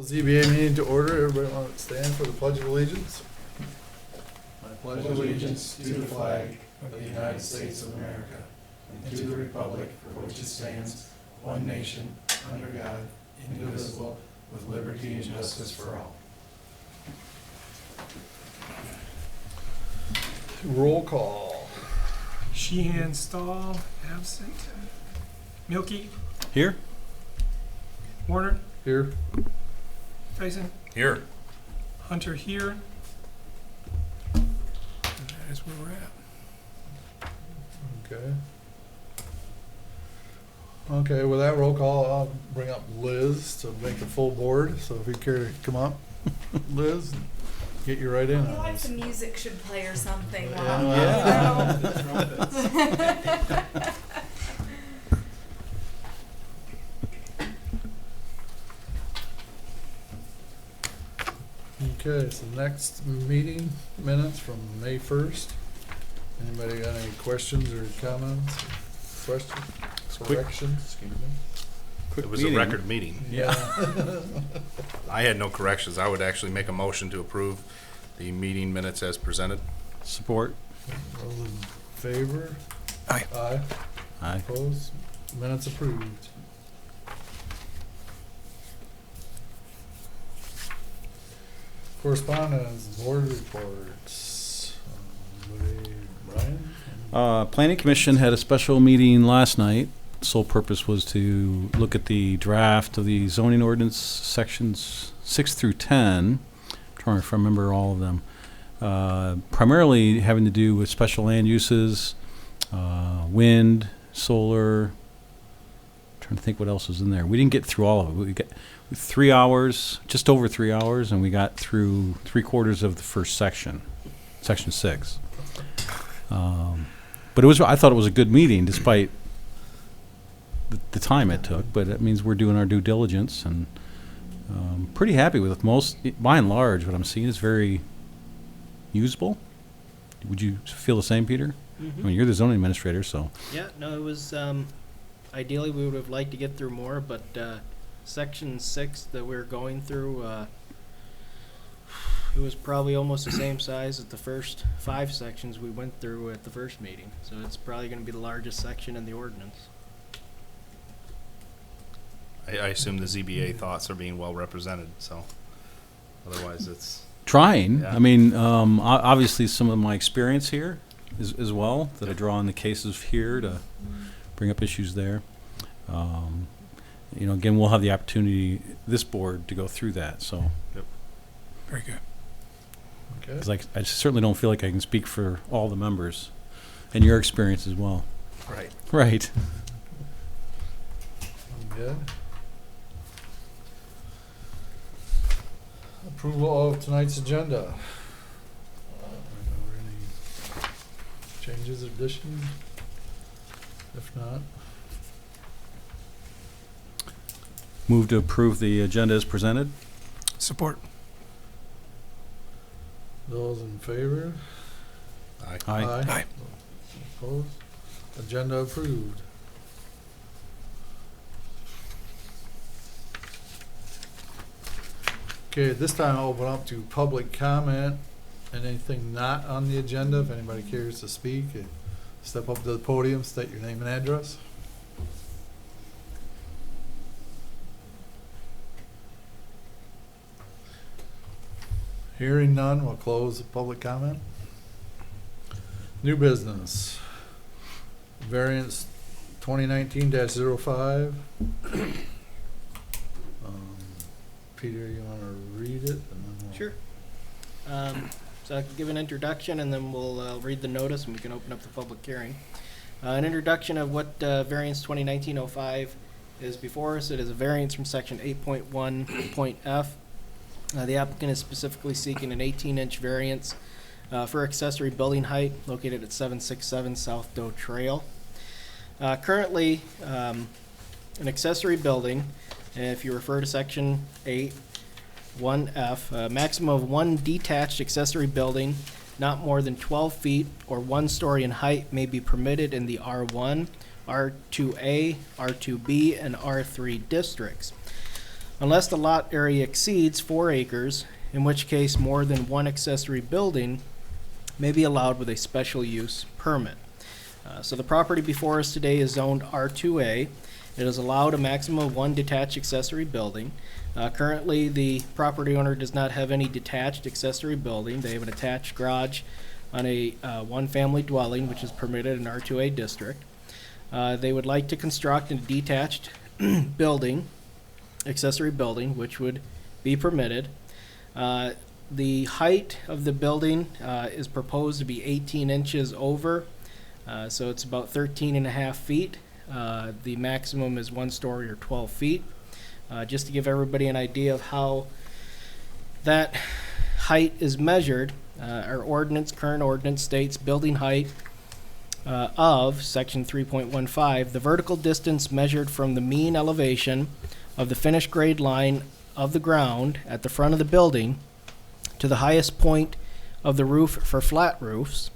ZBA meeting to order. Everybody want to stand for the Pledge of Allegiance? I pledge allegiance to the flag of the United States of America and to the republic for which it stands, one nation, under God, indivisible, with liberty and justice for all. Roll call. Sheehan, Stahl, absent. Milky, Here? Warner, Here. Tyson, Here. Hunter here. And that is where we're at. Okay. Okay, with that roll call, I'll bring up Liz to make the full board. So if you care to come up, Liz, get you right in. I feel on like this. the music should play or something. Yeah. Okay, so next meeting minutes from May 1st. Anybody got any questions or comments? Questions? Quick. Corrections? Excuse me. It was a record meeting. Yeah. I had no corrections. I would actually make a motion to approve the meeting minutes as presented. Support. Those in favor? Aye. Aye. Aye. Opposed? Minutes approved. Correspondence, board reports. Brian? Planning Commission had a special meeting last night. Sole purpose was to look at the draft of the zoning ordinance sections 6 through 10. I'm trying to remember all of them. Primarily having to do with special land uses, wind, solar. Trying to think what else was in there. We didn't get through all of it. We got 3 hours, just over 3 hours, and we got through 3/4 of the first section, section 6. But I thought it was a good meeting, despite the time it took. But it means we're doing our due diligence, and pretty happy with most. By and large, what I'm seeing is very usable. Would you feel the same, Peter? Mm-hmm. I mean, you're the zoning administrator, so. Yeah, no, it was, ideally, we would have liked to get through more, but section 6 that we're going through, it was probably almost the same size as the first 5 sections we went through at the first meeting. So it's probably going to be the largest section in the ordinance. I assume the ZBA thoughts are being well represented, so otherwise it's... Trying. Yeah. I mean, obviously some of my experience here as well, that I draw on the cases here to bring up issues there. Again, we'll have the opportunity, this board, to go through that, so. Yep. Very good. Okay. 'Cause I certainly don't feel like I can speak for all the members, and your experience as well. Right. Right. Good. Approval of tonight's agenda. Are there any changes, additions? If not, Move to approve the agenda as presented. Support. those in favor? Aye. Aye. Opposed? Agenda approved. Okay, at this time I'll open up to public comment and anything not on the agenda. If anybody cares to speak, step up to the podium, state your name and address. Hearing none, we'll close the public comment. New business. Variance 2019-05. Peter, you want to read it? And then we'll- Sure. So I can give an introduction, and then we'll read the notice, and we can open up the public hearing. An introduction of what Variance 2019-05 is before us. It is a variance from Section 8.1.f. The applicant is specifically seeking an 18-inch variance for accessory building height located at 767 South Doe Trail. Currently, an accessory building, if you refer to Section 8.1f, maximum of 1 detached accessory building not more than 12 feet or 1 story in height may be permitted in the R1, R2A, R2B, and R3 districts. unless the lot area exceeds 4 acres, in which case more than one accessory building may be allowed with a special use permit. So the property before us today is zoned R2A. It is allowed a maximum of one detached accessory building. Currently, the property owner does not have any detached accessory building. They have an attached garage on a one-family dwelling, which is permitted in R2A district. They would like to construct a detached building, accessory building, which would be permitted. The height of the building is proposed to be 18 inches over, so it's about 13 and a half feet. The maximum is 1 story or 12 feet. Just to give everybody an idea of how that height is measured, our current ordinance states building height of section 3.15, the vertical distance measured from the mean elevation of the finished grade line of the ground at the front of the building to the highest point of the roof for flat roofs,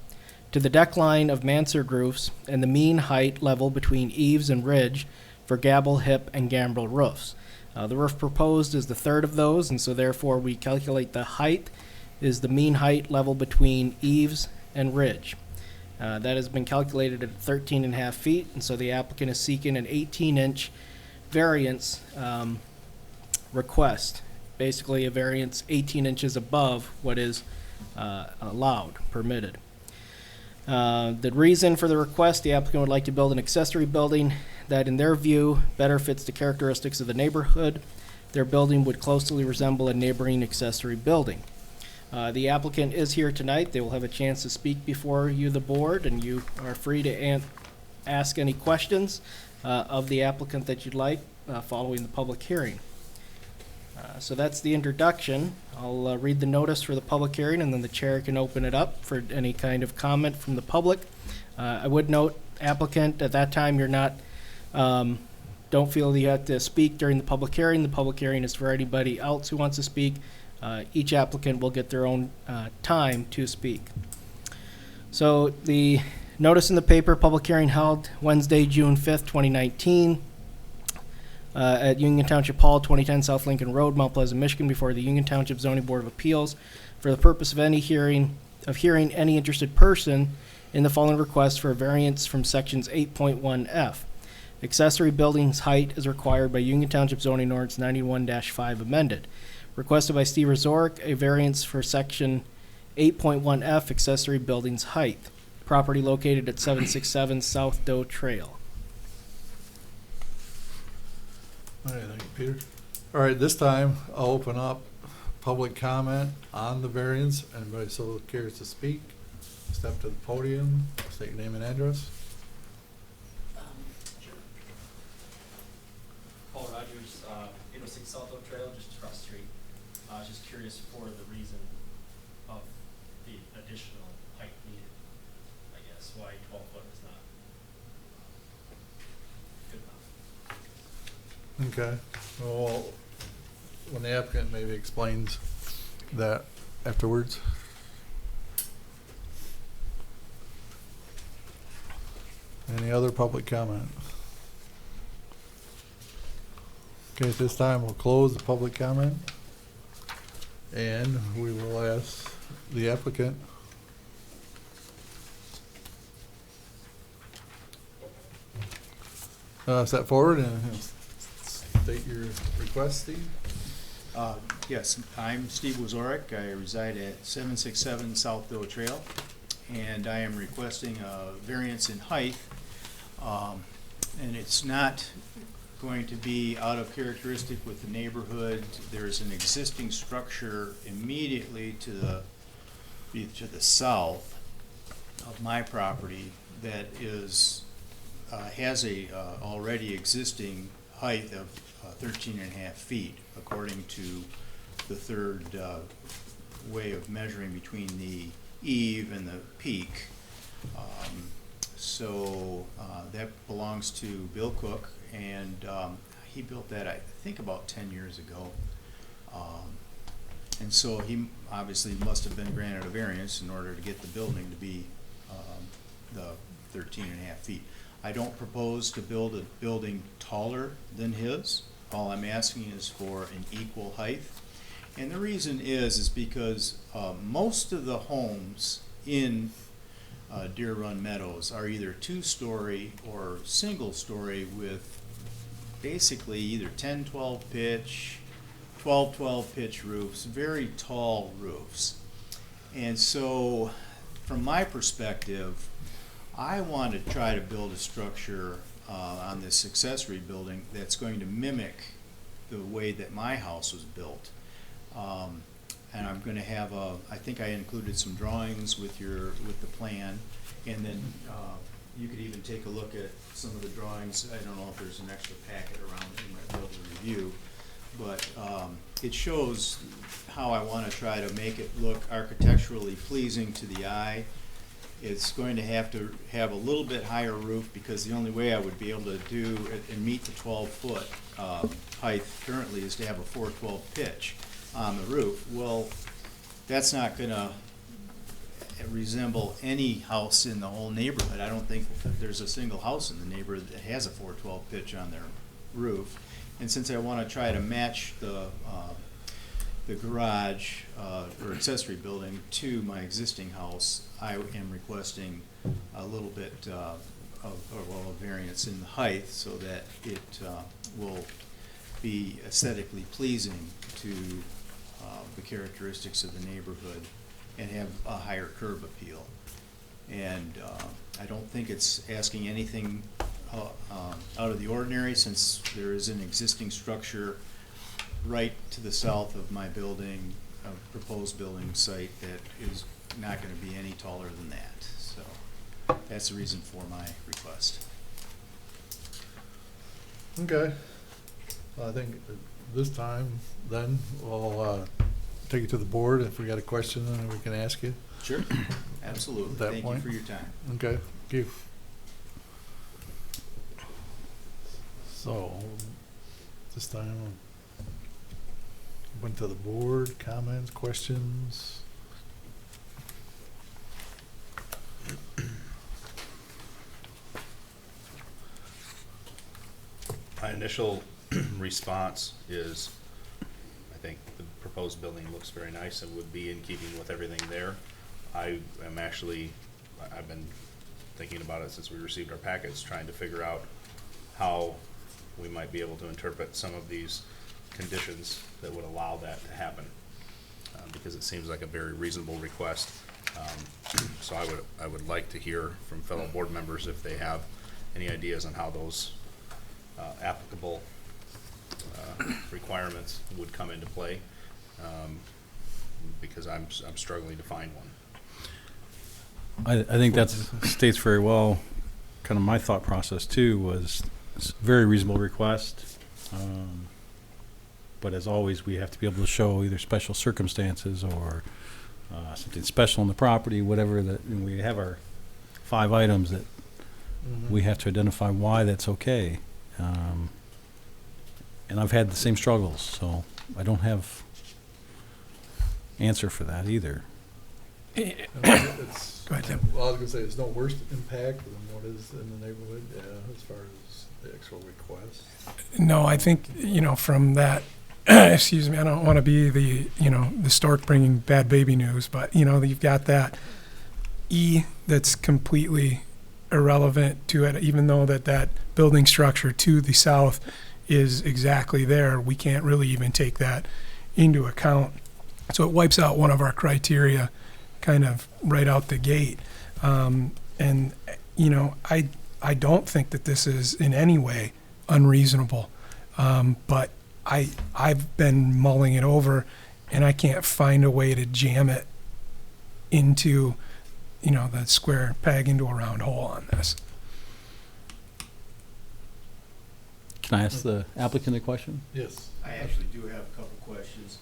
to the deck line of mansard roofs, and the mean height level between eaves and ridge for gable, hip, and gambrel roofs. The roof proposed is the third of those, and so therefore we calculate the height is the mean height level between eaves and ridge. That has been calculated at 13 and a half feet, and so the applicant is seeking an 18-inch variance request. Basically, a variance 18 inches above what is allowed, permitted. The reason for the request, the applicant would like to build an accessory building that, in their view, better fits the characteristics of the neighborhood. Their building would closely resemble a neighboring accessory building. The applicant is here tonight. They will have a chance to speak before you, the board, and you are free to ask any questions of the applicant that you'd like following the public hearing. So that's the introduction. I'll read the notice for the public hearing, and then the chair can open it up for any kind of comment from the public. I would note, applicant, at that time, you're not, don't feel that you have to speak during the public hearing. The public hearing is for anybody else who wants to speak. Each applicant will get their own time to speak. So the notice in the paper, public hearing held Wednesday, June 5th, 2019. At Union Township Hall, 2010 South Lincoln Road, Mount Pleasant, Michigan, before the Union Township Zoning Board of Appeals for the purpose of hearing any interested person in the following request for a variance from sections 8.1F. Accessory building's height is required by Union Township Zoning Ordinance 91-5 amended. Requested by Steve Razorek, a variance for section 8.1F, accessory building's height. Property located at 767 South Doe Trail. All right, thank you, Peter. All right, this time I'll open up public comment on the variance. Anybody so cares to speak, step to the podium, state your name and address. Sure. Paul Rogers, 806 South Oak Trail, just across the street. I was just curious for the reason of the additional height needed, I guess, why 12 foot is not good enough. Okay, well, when the applicant maybe explains that afterwards. Any other public comment? Okay, at this time, we'll close the public comment. And we will ask the applicant. Step forward and state your request, Steve. Yes, I'm Steve Wazorek. I reside at 767 South Doe Trail, and I am requesting a variance in height. And it's not going to be out of characteristic with the neighborhood. There's an existing structure immediately to the south of my property that is has a already existing height of 13 and a half feet, according to the third way of measuring between the eave and the peak. So that belongs to Bill Cook, and he built that, I think, about 10 years ago. And so he obviously must have been granted a variance in order to get the building to be the 13 and a half feet. I don't propose to build a building taller than his. All I'm asking is for an equal height. And the reason is because most of the homes in Deer Run Meadows are either two-story or single-story with basically either 10-12 pitch, 12-12 pitch roofs, very tall roofs. And so, from my perspective, I want to try to build a structure on this accessory building that's going to mimic the way that my house was built. And I'm going to have I think I included some drawings with the plan, and then you could even take a look at some of the drawings. I don't know if there's an extra packet around that you might be able to review, but it shows how I want to try to make it look architecturally pleasing to the eye. It's going to have a little bit higher roof, because the only way I would be able to do it and meet the 12-foot height currently is to have a 412 pitch on the roof. Well, that's not going to resemble any house in the whole neighborhood. I don't think there's a single house in the neighborhood that has a 412 pitch on their roof. And since I want to try to match the garage or accessory building to my existing house, I am requesting a little bit of a variance in the height so that it will be aesthetically pleasing to the characteristics of the neighborhood and have a higher curb appeal. And I don't think it's asking anything out of the ordinary, since there is an existing structure right to the south of my building, a proposed building site that is not going to be any taller than that. So that's the reason for my request. Okay. Well, I think at this time, then, we'll take it to the board. If we got a question, then we can ask you. Sure. Absolutely. At that Thank point. you for your time. Okay, thank you. So, this time, went to the board, comments, questions? My initial response is, I think the proposed building looks very nice and would be in keeping with everything there. I've been thinking about it since we received our packets, trying to figure out how we might be able to interpret some of these conditions that would allow that to happen, because it seems like a very reasonable request. So I would like to hear from fellow board members if they have any ideas on how those applicable requirements would come into play, because I'm struggling to find one. I think that states very well kind of my thought process too. Was it's a very reasonable request, but as always we have to be able to show either special circumstances or something special in the property, whatever that, and we have our 5 items that we have to identify why that's okay. And I've had the same struggles, so I don't have answer for that either. It's, Go ahead, Tim. well, I was gonna say, it's no worse impact than what is in the neighborhood, yeah, as far as the actual request. No, I think, from that, excuse me, I don't want to be the stork bringing bad baby news, but, you've got that E that's completely irrelevant to it, even though that building structure to the south is exactly there. We can't really even take that into account. So it wipes out one of our criteria kind of right out the gate. And, I don't think that this is in any way unreasonable. But I've been mulling it over, and I can't find a way to jam it into, the square peg into a round hole on this. Can I ask the applicant a question? Yes. I actually do have a couple questions.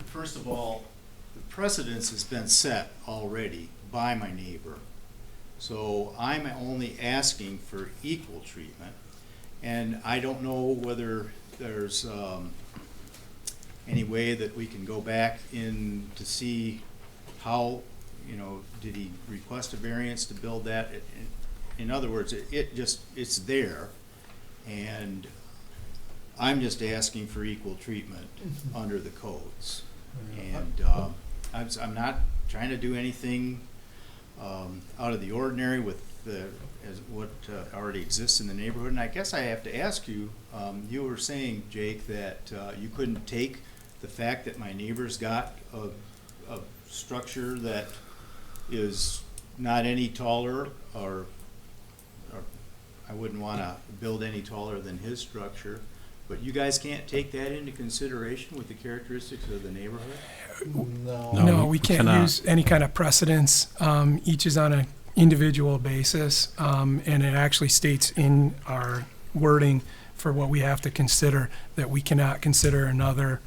First of all, the precedence has been set already by my neighbor. So I'm only asking for equal treatment. And I don't know whether there's any way that we can go back in to see how, did he request a variance to build that? In other words, it's there. And I'm just asking for equal treatment under the codes. Yeah. And I'm not trying to do anything out of the ordinary with as what already exists in the neighborhood. And I guess I have to ask you, you were saying, Jake, that you couldn't take the fact that my neighbor's got a structure that is not any taller, or I wouldn't want to build any taller than his structure, but you guys can't take that into consideration with the characteristics of the neighborhood? No. No, No, we we can't cannot. use any kind of precedence. Each is on an individual basis, and it actually states in our wording for what we have to consider that we cannot consider another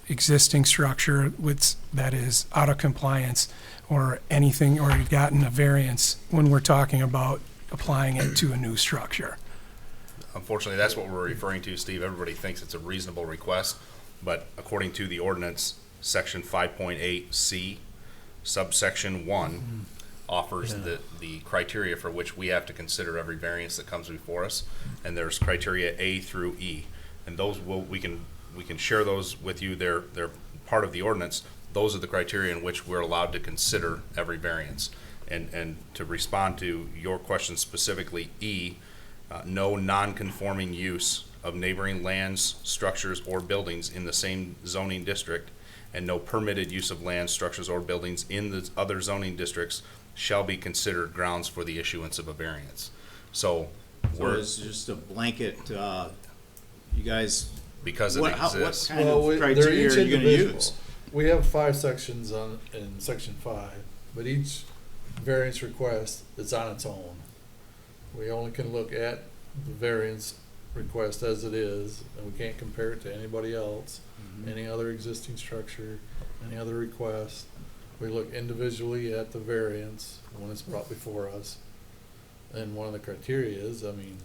existing structure that is out of compliance or anything, or you've gotten a variance when we're talking about applying it to a new structure. Unfortunately, that's what we're referring to, Steve. Everybody thinks it's a reasonable request, but according to the ordinance, section 5.8C, subsection 1, offers the criteria for which we have to consider every variance that comes before us, and there's criteria A through E, and those we can share those with you. They're part of the ordinance. Those are the criteria in which we're allowed to consider every variance. And to respond to your question specifically, E, no non-conforming use of neighboring lands, structures, or buildings in the same zoning district, and no permitted use of land, structures, or buildings in the other zoning districts shall be considered grounds for the issuance of a variance. So it's just a blanket, you guys, because it what exists. kind Well, of they're criteria each are you gonna individual. use? We have 5 sections in section 5, but each variance request is on its own. We only can look at the variance request as it is, and we can't compare it to anybody else, any other existing structure, any other request. We look individually at the variance when it's brought before us. And one of the criteria is, I mean,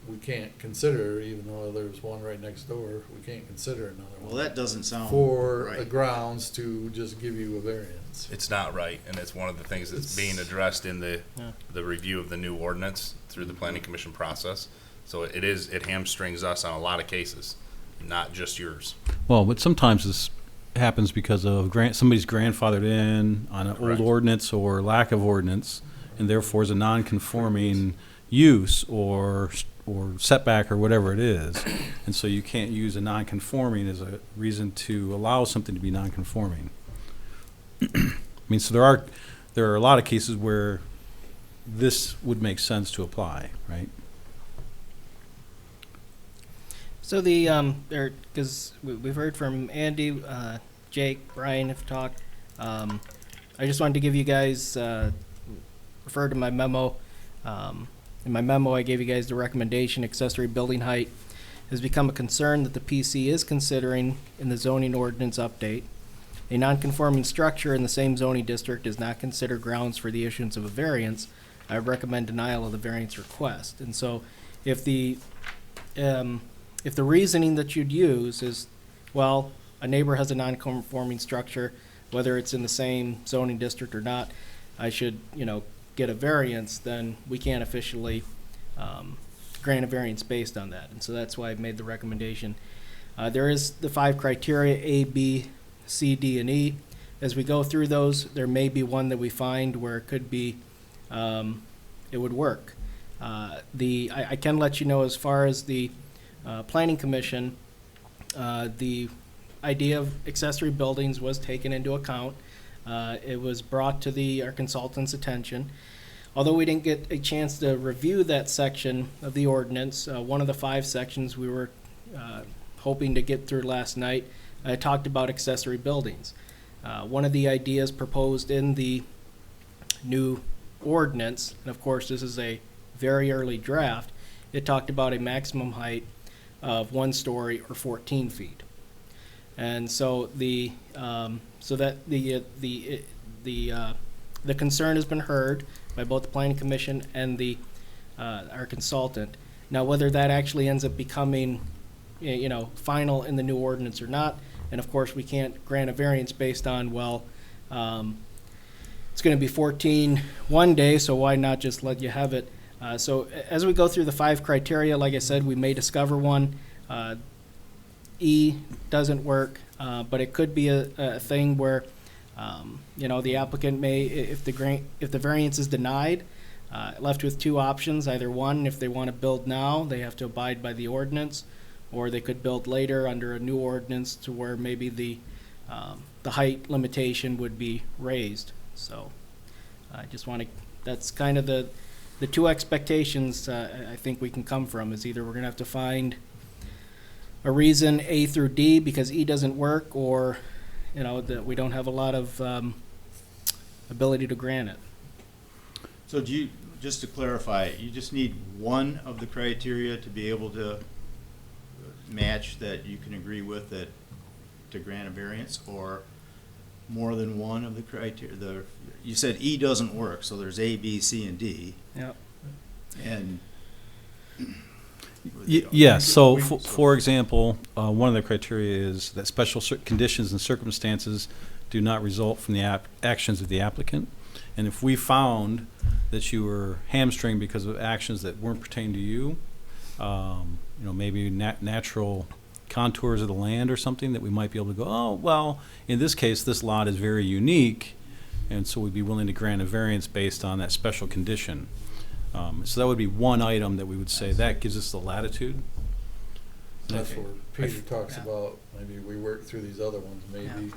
we can't consider, even though there's one right next door, we can't consider another one. Well, that doesn't sound For right. the grounds to just give you a variance. It's not right, and it's one of the things that's being addressed in the review of the new ordinance through the planning commission process. So it hamstrings us on a lot of cases, not just yours. Well, but sometimes this happens because of somebody's grandfathered in on an Correct. old ordinance or lack of ordinance, and therefore is a non-conforming use or setback or whatever it is. And so you can't use a non-conforming as a reason to allow something to be non-conforming. I mean, so there are a lot of cases where this would make sense to apply, right? So because we've heard from Andy, Jake, Brian have talked. I just wanted to give you guys, refer to my memo. In my memo, I gave you guys the recommendation, accessory building height has become a concern that the PC is considering in the zoning ordinance update. A non-conforming structure in the same zoning district is not considered grounds for the issuance of a variance. I would recommend denial of the variance request. And so if the reasoning that you'd use is, well, a neighbor has a non-conforming structure, whether it's in the same zoning district or not, I should, get a variance, then we can't officially grant a variance based on that. And so that's why I've made the recommendation. There is the 5 criteria, A, B, C, D, and E. As we go through those, there may be one that we find where it could be, it would work. I can let you know as far as the Planning Commission, the idea of accessory buildings was taken into account. It was brought to our consultant's attention. Although we didn't get a chance to review that section of the ordinance, one of the 5 sections we were hoping to get through last night talked about accessory buildings. One of the ideas proposed in the new ordinance, and of course this is a very early draft, it talked about a maximum height of 1 story or 14 feet. And so the concern has been heard by both the Planning Commission and our consultant. Now, whether that actually ends up becoming, final in the new ordinance or not, and of course we can't grant a variance based on, it's going to be 14 one day, so why not just let you have it? So as we go through the 5 criteria, like I said, we may discover one E doesn't work, but it could be a thing where, the applicant may, if the variance is denied, left with two options. Either one, if they want to build now, they have to abide by the ordinance, or they could build later under a new ordinance to where maybe the height limitation would be raised. So I just want to, that's kind of the two expectations I think we can come from, is either we're going to have to find a reason A through D because E doesn't work, or, that we don't have a lot of ability to grant it. So do you, just to clarify, you just need one of the criteria to be able to match that you can agree with that to grant a variance, or more than one of the criteria? You said E doesn't work, so there's A, B, C, and D. Yep. And Yes, so for example, one of the criteria is that special conditions and circumstances do not result from the actions of the applicant. And if we found that you were hamstringed because of actions that weren't pertaining to you, maybe natural contours of the land or something, that we might be able to go, oh, well, in this case, this lot is very unique, and so we'd be willing to grant a variance based on that special condition. So that would be one item that we would say that gives us the latitude. That's where Peter talks Yeah. about, maybe we work through these other ones, maybe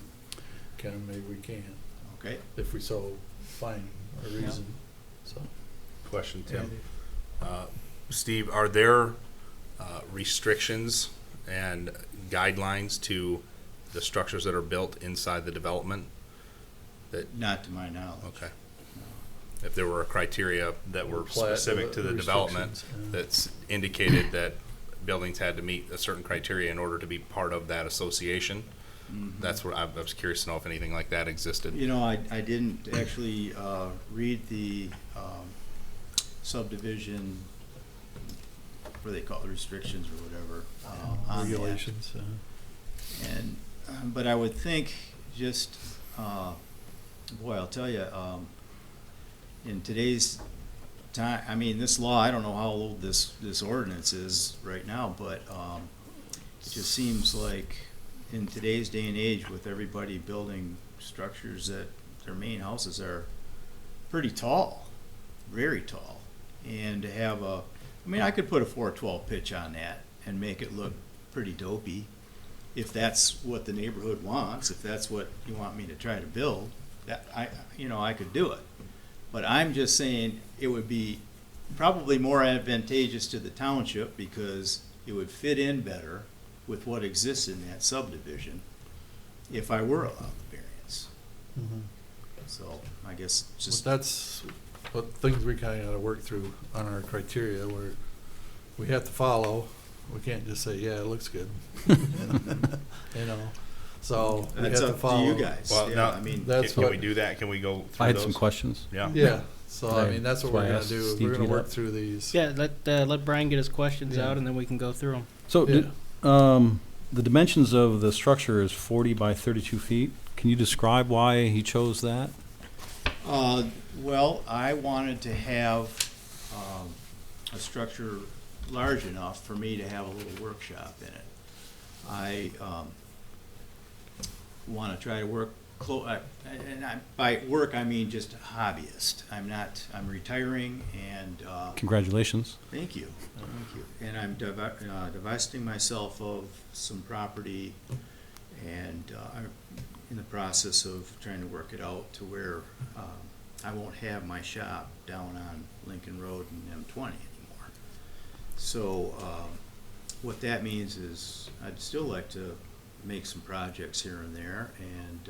can, maybe we can't, Okay. if we so find a reason, so. Question, Tim. Andy? Steve, are there restrictions and guidelines to the structures that are built inside the development? Not to my knowledge. Okay. If there were a criteria that were Plat- specific to the development restrictions, that's indicated that buildings had to meet a certain criteria in order to be part of that association, that's what I was curious to know if anything like that existed. I didn't actually read the subdivision, what do they call it, restrictions or whatever, on that. Regulations, And, but I would think just, I'll tell you, in today's time, I mean, this law, I don't know how old this ordinance is right now, but it just seems like in today's day and age, with everybody building structures, that their main houses are pretty tall, very tall. And to have I could put a 412 pitch on that and make it look pretty dopey, if that's what the neighborhood wants, if that's what you want me to try to build, that I could do it. But I'm just saying it would be probably more advantageous to the township because it would fit in better with what exists in that subdivision if I were allowed the variance. So I guess just. But that's what things we kinda gotta work through on our criteria, where we have to follow, we can't just say, yeah, it looks good. So we have That's to up to follow. you guys. Well, Yeah, now, I mean, That's can what- we do that? Can we go through I had those? some questions. Yeah. Yeah, so I mean, that's what That's why we're I gonna asked do, is Steve we're to gonna do work that. through these. Yeah, let Brian get his questions Yeah. out, and then we can go through them. So Yeah. the dimensions of the structure is 40 by 32 feet. Can you describe why he chose that? well, I wanted to have a structure large enough for me to have a little workshop in it. I want to try to work by work I mean just hobbyist. I'm retiring and Congratulations. thank you. And I'm divesting myself of some property, and I'm in the process of trying to work it out to where I won't have my shop down on Lincoln Road and M20 anymore. So what that means is I'd still like to make some projects here and there, and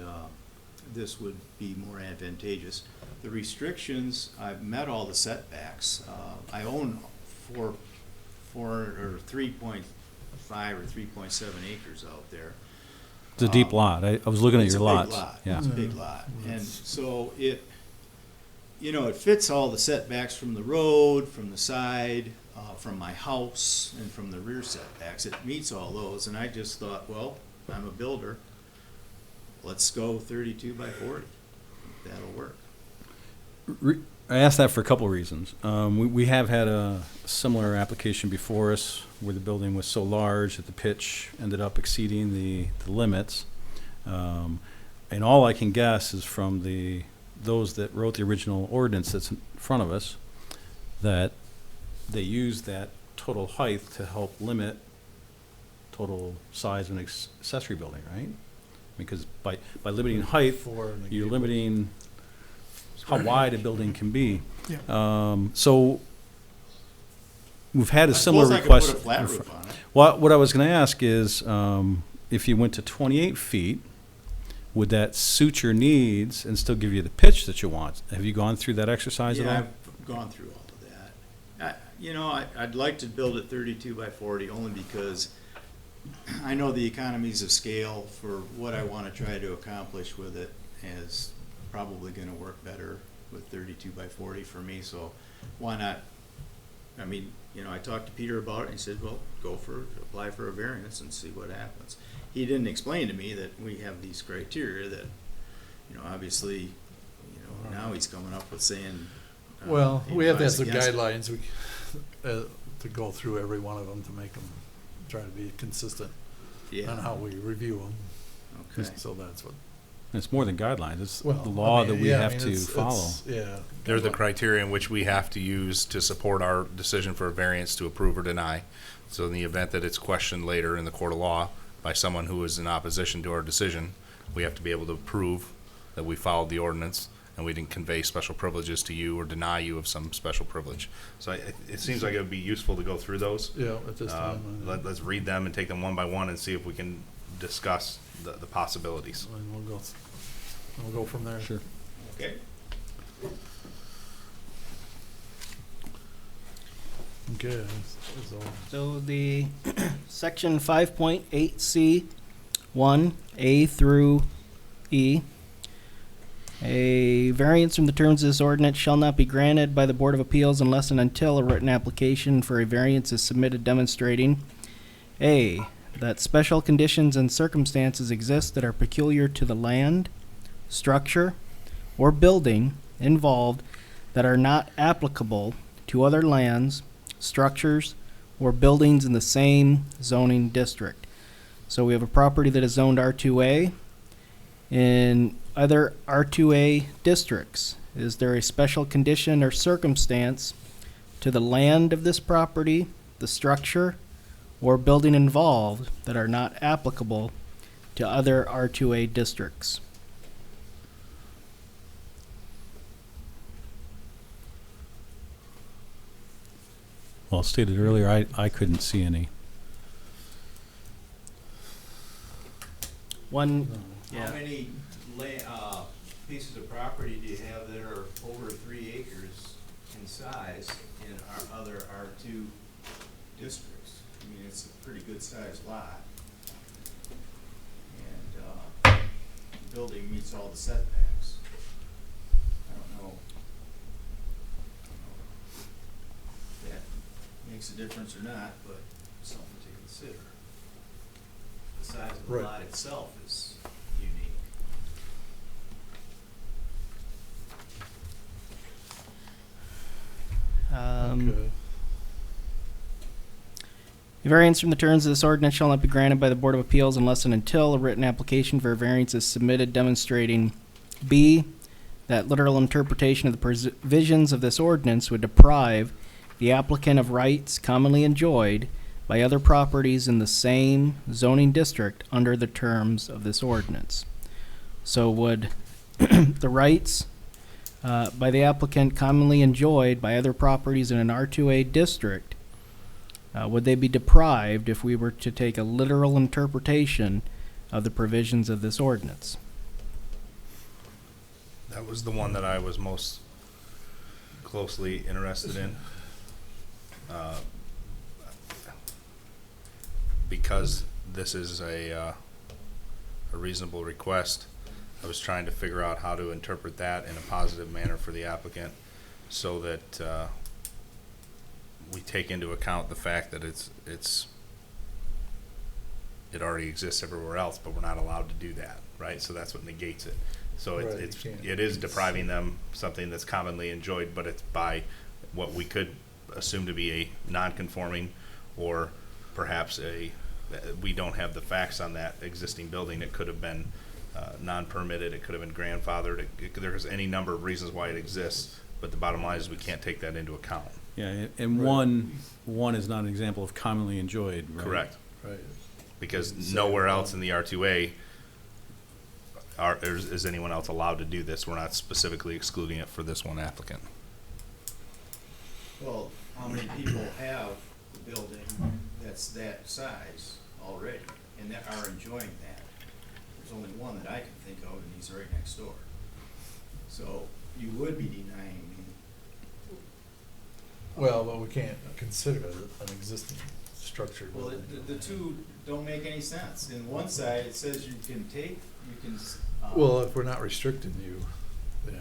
this would be more advantageous. The restrictions, I've met all the setbacks. I own 3.5 or 3.7 acres out there. It's a deep lot. I was looking at It's your a lots. big lot. Yeah. It's a big lot. And so it fits all the setbacks from the road, from the side, from my house, and from the rear setbacks. It meets all those, and I just thought, well, I'm a builder. Let's go 32 by 40. That'll work. I asked that for a couple of reasons. We have had a similar application before us where the building was so large that the pitch ended up exceeding the limits. And all I can guess is from those that wrote the original ordinance that's in front of us, that they used that total height to help limit total size of an accessory building, right? Because by limiting height, you're limiting how wide a building can be. So we've had a similar I suppose request. I could put a flat roof on it. What I was going to ask is, if you went to 28 feet, would that suit your needs and still give you the pitch that you want? Have you gone through that exercise at all? Yeah, I've gone through all of that. I'd like to build it 32 by 40 only because I know the economies of scale for what I want to try to accomplish with it is probably going to work better with 32 by 40 for me, so why not? I mean, I talked to Peter about it and he said, well, apply for a variance and see what happens. He didn't explain to me that we have these criteria that, obviously, now he's coming up with saying. Well, he we have to have advised some against it. guidelines to go through every one of them to make them, try to be consistent Yeah. on how we review them. Okay. So that's what. It's more than guidelines. It's Well, the law I mean, that we yeah, I have mean, to it's- follow. Yeah. They're the criteria in which we have to use to support our decision for a variance to approve or deny. So in the event that it's questioned later in the court of law by someone who is in opposition to our decision, we have to be able to prove that we followed the ordinance and we didn't convey special privileges to you or deny you of some special privilege. So it seems like it would be useful to go through those. Yeah, at this time. Let's read them and take them one by one and see if we can discuss the possibilities. And we'll go from there. Sure. Okay. Okay. that's all. So the section 5.8C 1A through E. A variance from the terms of this ordinance shall not be granted by the Board of Appeals unless and until a written application for a variance is submitted demonstrating A, that special conditions and circumstances exist that are peculiar to the land, structure, or building involved that are not applicable to other lands, structures, or buildings in the same zoning district. So we have a property that is zoned R2A. In other R2A districts, is there a special condition or circumstance to the land of this property, the structure, or building involved that are not applicable to other R2A districts? Well, stated earlier, I couldn't see any. One, How yeah, many pieces of property do you have that are over 3 acres in size in our other R2 districts? I mean, it's a pretty good sized lot. And the building meets all the setbacks. I don't know if that makes a difference or not, but something to consider. The size of the Right. lot itself is unique. Okay. A variance from the terms of this ordinance shall not be granted by the Board of Appeals unless and until a written application for a variance is submitted demonstrating B, that literal interpretation of the provisions of this ordinance would deprive the applicant of rights commonly enjoyed by other properties in the same zoning district under the terms of this ordinance. So would the rights by the applicant commonly enjoyed by other properties in an R2A district, would they be deprived if we were to take a literal interpretation of the provisions of this ordinance? That was the one that I was most closely interested in. Because this is a reasonable request, I was trying to figure out how to interpret that in a positive manner for the applicant so that we take into account the fact that it already exists everywhere else, but we're not allowed to do that, right? So that's what negates it. So Right, it's, you can't- it is depriving them something that's commonly enjoyed, but it's by what we could assume to be a non-conforming, or perhaps we don't have the facts on that existing building. It could have been non-permitted, it could have been grandfathered, there's any number of reasons why it exists, but the bottom line is we can't take that into account. Yeah, and Right. one is not an example of commonly enjoyed, right? Correct. Right. Because Say nowhere one. else in the R2A is anyone else allowed to do this. We're not specifically excluding it for this one applicant. Well, how many people have the building that's that size already and that are enjoying that? There's only one that I can think of, and he's right next door. So you would be denying me. Well, but we can't consider it an existing structure. Well, the two don't make any sense. In one side, it says you can take, you can. Well, if we're not restricting you, yeah.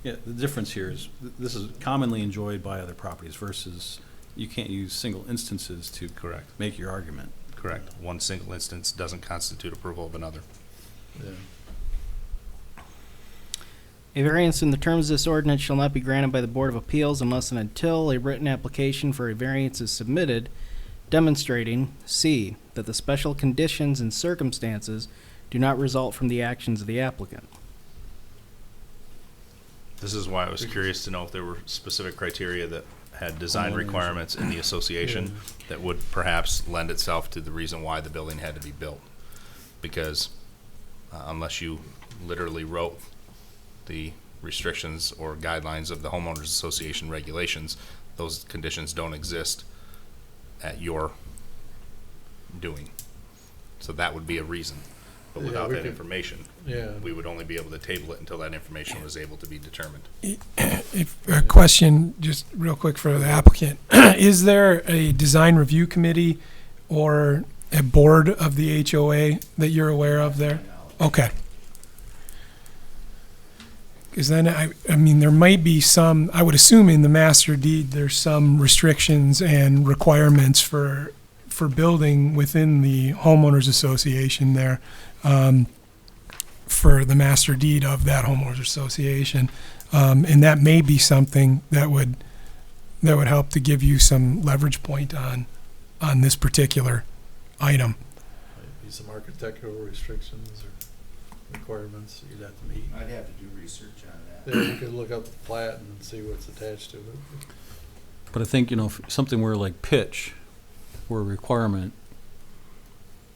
Yeah, the difference here is, this is commonly enjoyed by other properties versus you can't use single instances to Correct. make your argument. Correct. One single instance doesn't constitute approval of another. Yeah. A variance in the terms of this ordinance shall not be granted by the Board of Appeals unless and until a written application for a variance is submitted demonstrating, C, that the special conditions and circumstances do not result from the actions of the applicant. This is why I was curious to know if there were specific criteria that had design Homeowners. requirements in the association that would perhaps lend itself to the reason why the building had to be built. Because unless you literally wrote the restrictions or guidelines of the homeowners association regulations, those conditions don't exist at your doing. So that would be a reason. But Yeah, without we that could- information, Yeah. we would only be able to table it until that information was able to be determined. A question, just real quick for the applicant. Is there a design review committee or a board of the HOA that you're aware of there? Okay. Because then, I mean, there might be some, I would assume in the master deed, there's some restrictions and requirements for building within the homeowners association there, for the master deed of that homeowners association. And that may be something that would help to give you some leverage point on this particular item. Might be some architectural restrictions or requirements you'd have to meet. I'd have to do research on that. Yeah, you could look up the plat and see what's attached to it. But I think, if something were like pitch were a requirement,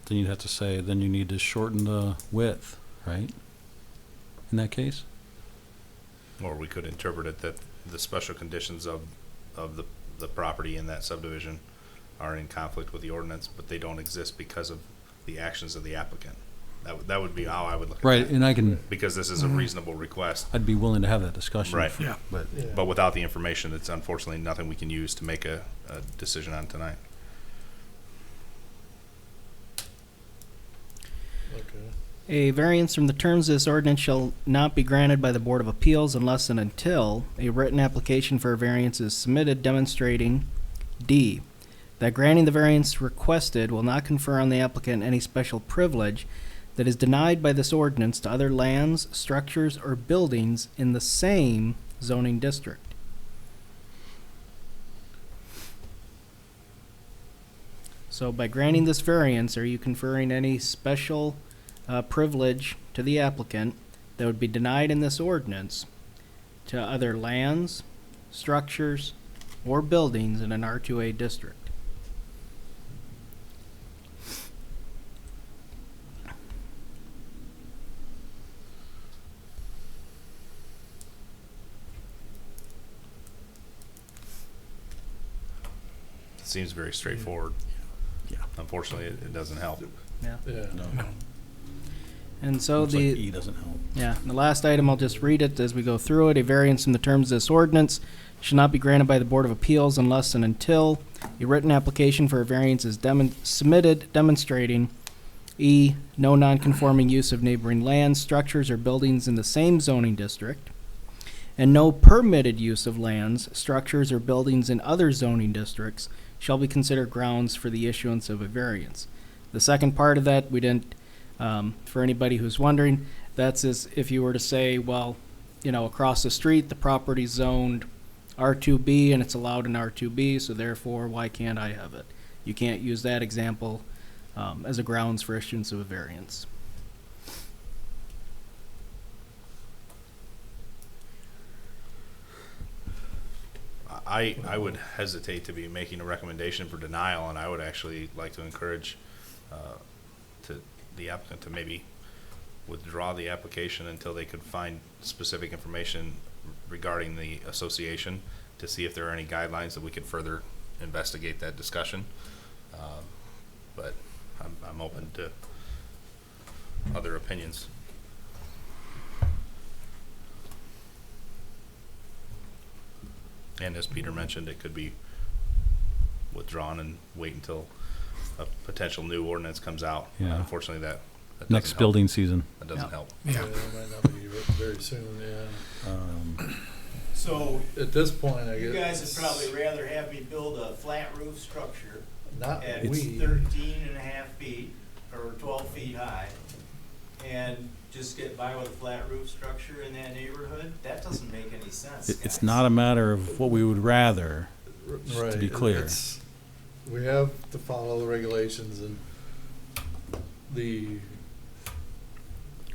then you'd have to say, then you need to shorten the width, right? In that case? Or we could interpret it that the special conditions of the property in that subdivision are in conflict with the ordinance, but they don't exist because of the actions of the applicant. That would be how I would look at Right, that. and I can, Because this is a reasonable request, I'd be willing to have that discussion. Right. Yeah. But Yeah. but without the information, it's unfortunately nothing we can use to make a decision on tonight. Okay. A variance from the terms of this ordinance shall not be granted by the Board of Appeals unless and until a written application for a variance is submitted demonstrating, D, that granting the variance requested will not confer on the applicant any special privilege that is denied by this ordinance to other lands, structures, or buildings in the same zoning district. So by granting this variance, are you conferring any special privilege to the applicant that would be denied in this ordinance to other lands, structures, or buildings in an R2A district? It seems very straightforward. Yeah. Unfortunately, it doesn't help. Yeah. Yeah. no, And so looks like the E doesn't help. Yeah, the last item, I'll just read it as we go through it. A variance in the terms of this ordinance shall not be granted by the Board of Appeals unless and until a written application for a variance is submitted demonstrating, E, no nonconforming use of neighboring lands, structures, or buildings in the same zoning district, and no permitted use of lands, structures, or buildings in other zoning districts shall be considered grounds for the issuance of a variance. The second part of that, we didn't For anybody who's wondering, that's as if you were to say, well, you know, across the street, the property's zoned R2B and it's allowed in R2B, so therefore, why can't I have it? You can't use that example as a grounds for issuance of a variance. I would hesitate to be making a recommendation for denial, and I would actually like to encourage to the applicant to maybe withdraw the application until they could find specific information regarding the association to see if there are any guidelines that we could further investigate that discussion. But I'm open to other opinions. And as Peter mentioned, it could be withdrawn and wait until a potential new ordinance comes out. Yeah. Unfortunately, that doesn't Next help. building season. That doesn't Yeah. help. Yeah. It might not be very soon, yeah. So, At this point, I you guess. guys would probably rather have me build a flat roof structure Not at we. 13.5 feet or 12 feet high and just get by with a flat roof structure in that neighborhood? That doesn't make any sense, It's guys. not a matter of what we would rather. Right. to be clear. We have to follow the regulations and the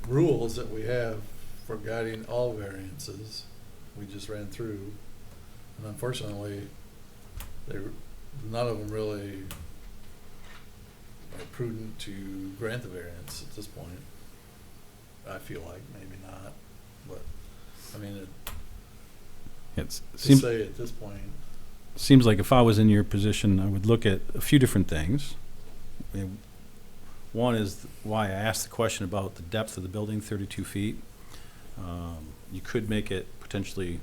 rules that we have for guiding all variances. We just ran through, and unfortunately, none of them really are prudent to grant the variance at this point. I feel like maybe not, but I mean, It to seems, say at this point. seems like if I was in your position, I would look at a few different things. One is why I asked the question about the depth of the building, 32 feet. You could make it potentially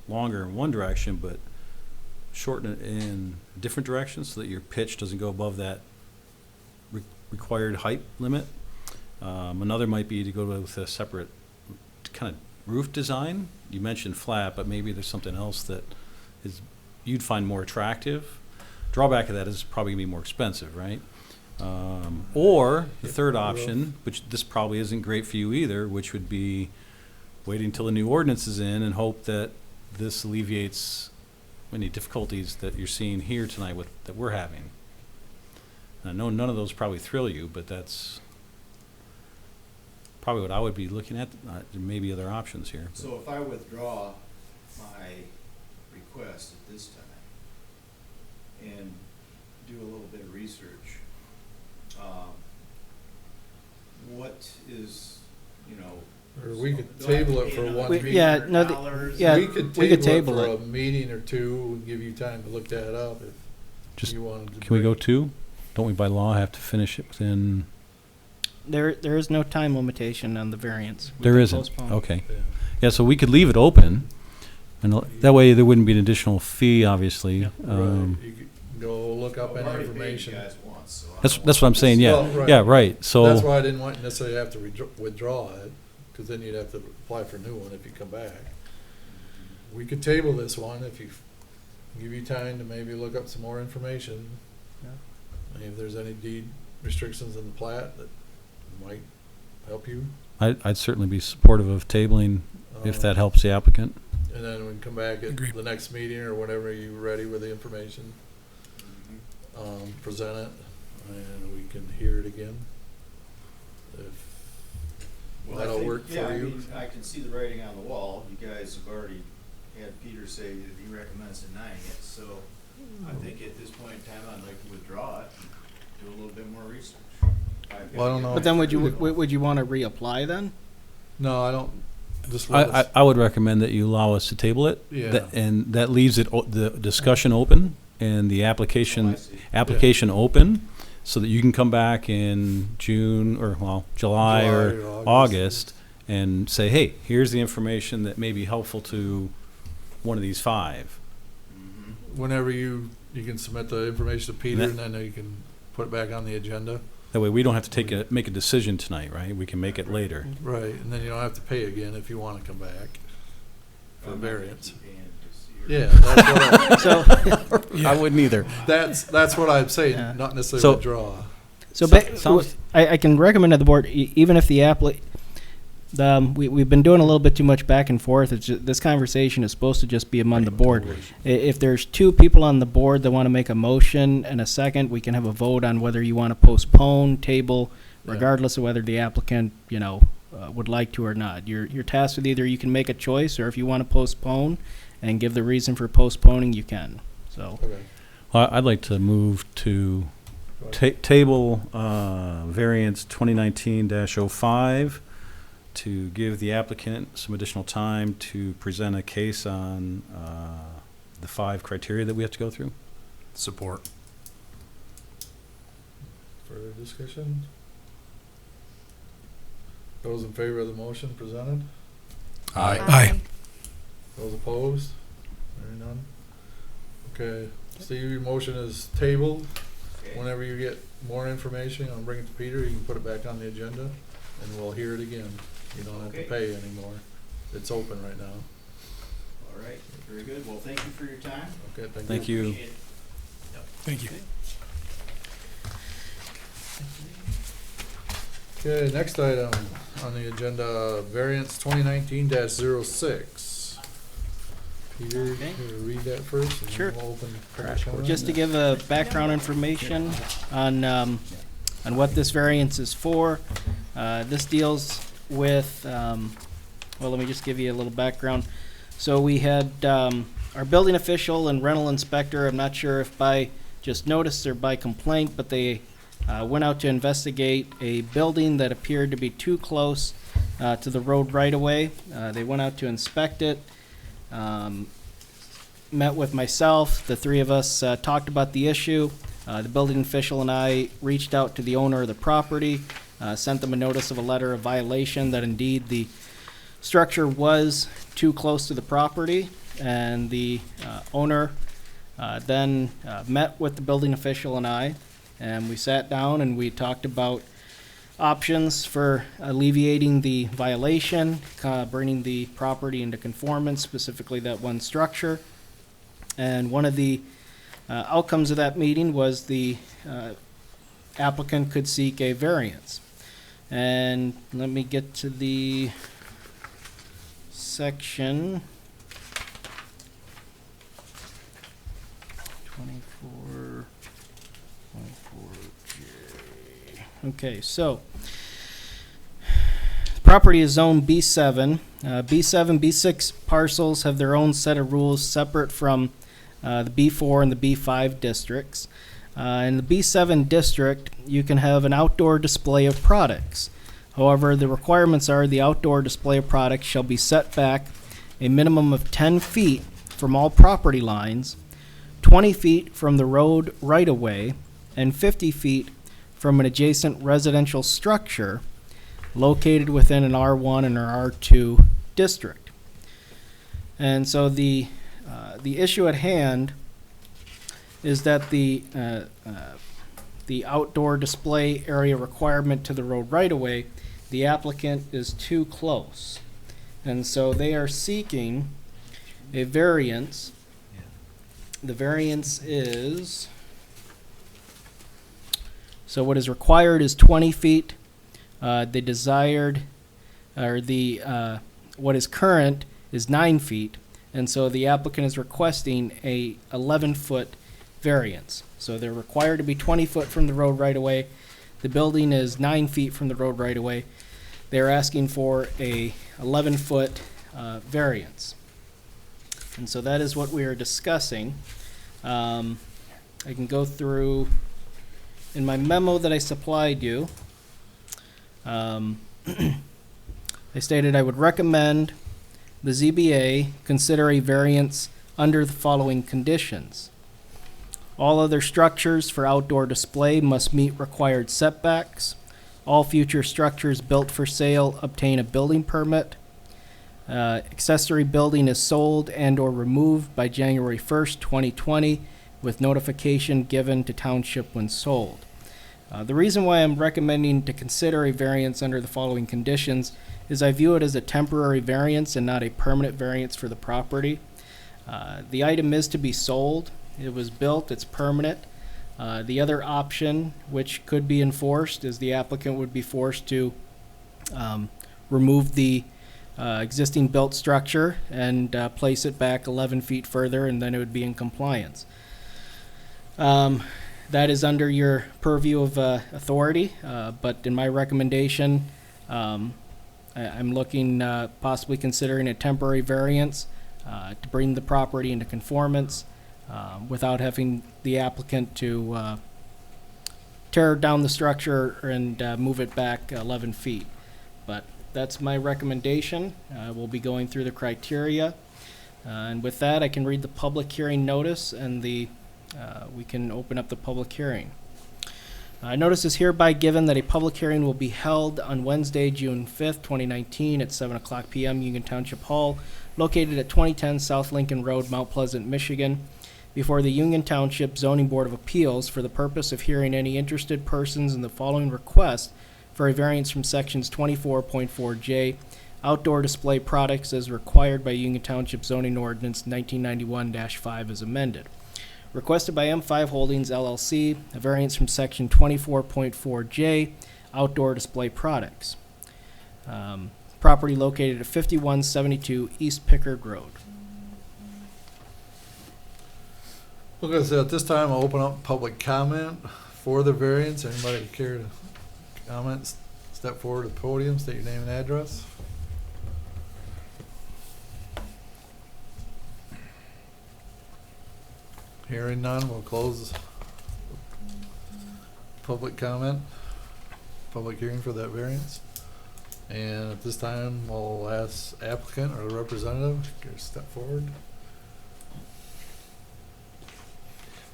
longer in one direction, but shorten it in a different direction so that your pitch doesn't go above that required height limit. Another might be to go with a separate kind of roof design. You mentioned flat, but maybe there's something else that you'd find more attractive. Drawback of that is probably gonna be more expensive, right? Or the third option, which this probably isn't great for you either, which would be waiting until the new ordinance is in and hope that this alleviates any difficulties that you're seeing here tonight that we're having. And I know none of those probably thrill you, but that's probably what I would be looking at. There may be other options here. So if I withdraw my request at this time and do a little bit of research, what is, Or we could do I have to table it pay for another one We- meeting. yeah, no, the- $300? yeah, We could we could table it table for a meeting or two, and give you time to look that up if Just, you wanted to. can we go bring- two? Don't we by law have to finish it within? There is no time limitation on the variance. We There can isn't. postpone. Okay. Yeah. Yeah, so we could leave it open, and that way there wouldn't be an additional fee, obviously. Right, you could go look up Well, any I've already paid information. you guys once, so I That's don't what I'm saying. Well, Yeah, right. yeah, right. That's So why I didn't want you necessarily have to withdraw it, because then you'd have to apply for a new one if you come back. We could table this one if give you time to maybe look up some more information. Maybe if there's any deed restrictions in the plat that might help you. I'd certainly be supportive of tabling if that helps the applicant. And then we can come back at Agreed. the next meeting or whenever you're ready with the information, present it, and we can hear it again. If Well, I that'll think- work for yeah, I you. mean, I can see the writing on the wall. You guys have already had Peter say that he recommends denying it, so I think at this point in time, I'd like to withdraw it, do a little bit more research. Well, I don't know. But then would you want to reapply then? No, I don't, just let I us, would recommend that you allow us to table it. Yeah. And that leaves the discussion open and the Oh, I application see. open, so that you can come back in June or, well, July or July or August and say, hey, here's the information that may be helpful to one of these five. Mhm. whenever you can submit the information to Peter, and then you can put it back on the agenda. That way, we don't have to make a decision tonight, right? We can make it later. Right, and then you don't have to pay again if you want to come back for I'm not gonna variance. keep paying this year. Yeah, that's what So, I wouldn't either. that's what I'm saying, Yeah. not necessarily So- withdraw. So Sounds- I can recommend to the board, even if the we've been doing a little bit too much back and forth. It's just, this conversation is supposed to just be among the board. If there's two people on the board that want to make a motion and a second, we can have a vote on whether you want to postpone, table, Yeah. regardless of whether the applicant, would like to or not. You're tasked with either you can make a choice, or if you want to postpone and give the reason for postponing, you can. So, Okay. Well, I'd like to move to Go ahead. table variance 2019-05 to give the applicant some additional time to present a case on the 5 criteria that we have to go through. Support. Further discussion? Those in favor of the motion presented? Aye. Those opposed? Hearing none? Okay, Steve, your motion is tabled. Whenever you get more information, I'll bring it to Peter, you can put it back on the agenda, and we'll hear it again. You don't have to Okay. pay anymore. It's open right now. All right, very good. Well, thank you for your time. Okay, Thank you. Appreciate it. Thank you. Okay, next item on the agenda, variance 2019-06. Peter, Okay. you read that first? and then Sure. we'll open public comment? just to give a background information on what this variance is for, this deals with, let me just give you a little background. So we had our building official and rental inspector, I'm not sure if by just notice or by complaint, but they went out to investigate a building that appeared to be too close to the road right-of-way. They went out to inspect it, met with myself, the three of us talked about the issue. The building official and I reached out to the owner of the property, sent them a notice of a letter of violation that indeed the structure was too close to the property, and the owner then met with the building official and I, and we sat down and we talked about options for alleviating the violation, bringing the property into conformance, specifically that one structure. And one of the outcomes of that meeting was the applicant could seek a variance. And let me get to the section 24J. Okay, so property is zone B7. B7, B6 parcels have their own set of rules separate from the B4 and the B5 districts. In the B7 district, you can have an outdoor display of products. However, the requirements are the outdoor display of products shall be set back a minimum of 10 feet from all property lines, 20 feet from the road right-of-way, and 50 feet from an adjacent residential structure located within an R1 and an R2 district. And so the issue at hand is that the outdoor display area requirement to the road right-of-way, the applicant is too close. And so they are seeking a variance. The variance is, so what is required is 20 feet. The desired, or the, what is current is 9 feet. And so the applicant is requesting a 11-foot variance. So they're required to be 20 foot from the road right-of-way. The building is 9 feet from the road right-of-way. They're asking for a 11-foot variance. And so that is what we are discussing. I can go through, in my memo that I supplied you, I stated I would recommend the ZBA consider a variance under the following conditions. All other structures for outdoor display must meet required setbacks. All future structures built for sale obtain a building permit. Accessory building is sold and/or removed by January 1st, 2020, with notification given to Township when sold. The reason why I'm recommending to consider a variance under the following conditions is I view it as a temporary variance and not a permanent variance for the property. The item is to be sold. It was built, it's permanent. The other option, which could be enforced, is the applicant would be forced to remove the existing built structure and place it back 11 feet further, and then it would be in compliance. That is under your purview of authority, but in my recommendation, I'm looking, possibly considering a temporary variance to bring the property into conformance without having the applicant to tear down the structure and move it back 11 feet. But that's my recommendation. We'll be going through the criteria. And with that, I can read the public hearing notice, and we can open up the public hearing. Notice is hereby given that a public hearing will be held on Wednesday, June 5th, 2019 at 7 o'clock p.m. Union Township Hall, located at 2010 South Lincoln Road, Mount Pleasant, Michigan, before the Union Township Zoning Board of Appeals for the purpose of hearing any interested persons in the following request for a variance from sections 24.4J, outdoor display products as required by Union Township Zoning Ordinance 1991-5 as amended. Requested by M5 Holdings LLC, a variance from section 24.4J, outdoor display products. Property located at 5172 East Pickard Road. Okay, so at this time, I'll open up public comment for the variance. Anybody care to comment? Step forward to the podium, state your name and address. Hearing none, we'll close public comment, public hearing for that variance. And at this time, we'll ask applicant or the representative to step forward.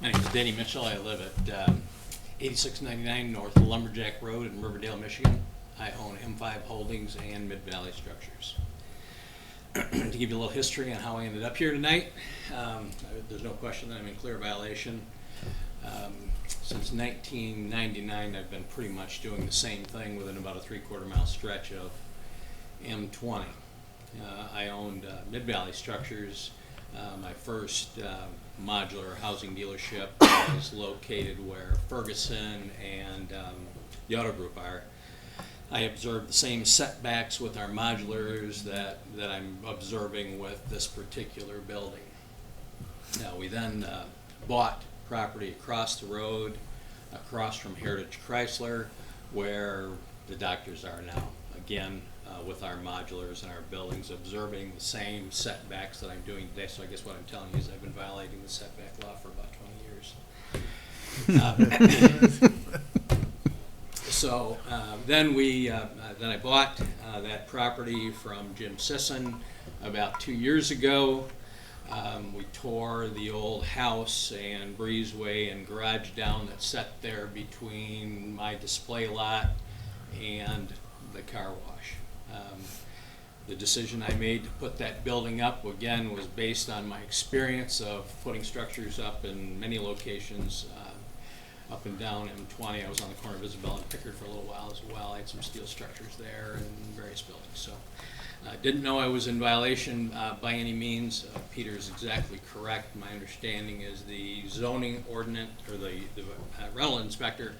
My name is Danny Mitchell. I live at 8699 North Lumberjack Road in Riverdale, Michigan. I own M5 Holdings and Mid-Valley Structures. To give you a little history on how I ended up here tonight, there's no question that I'm in clear violation. Since 1999, I've been pretty much doing the same thing within about a 3/4 mile stretch of M20. I owned Mid-Valley Structures. My first modular housing dealership was located where Ferguson and the Auto Group are. I observed the same setbacks with our modulars that I'm observing with this particular building. Now, we then bought property across the road, across from Heritage Chrysler, where the doctors are now. Again, with our modulars and our buildings, observing the same setbacks that I'm doing today. So I guess what I'm telling you is I've been violating the setback law for about 20 years. So then I bought that property from Jim Sisson about 2 years ago. We tore the old house and breezeway and garage down that sat there between my display lot and the car wash. The decision I made to put that building up, again, was based on my experience of putting structures up in many locations up and down M20. I was on the corner of Isabel and Pickard for a little while as well. I had some steel structures there and various buildings. So I didn't know I was in violation by any means. Peter is exactly correct. My understanding is the zoning ordinance, or the rental inspector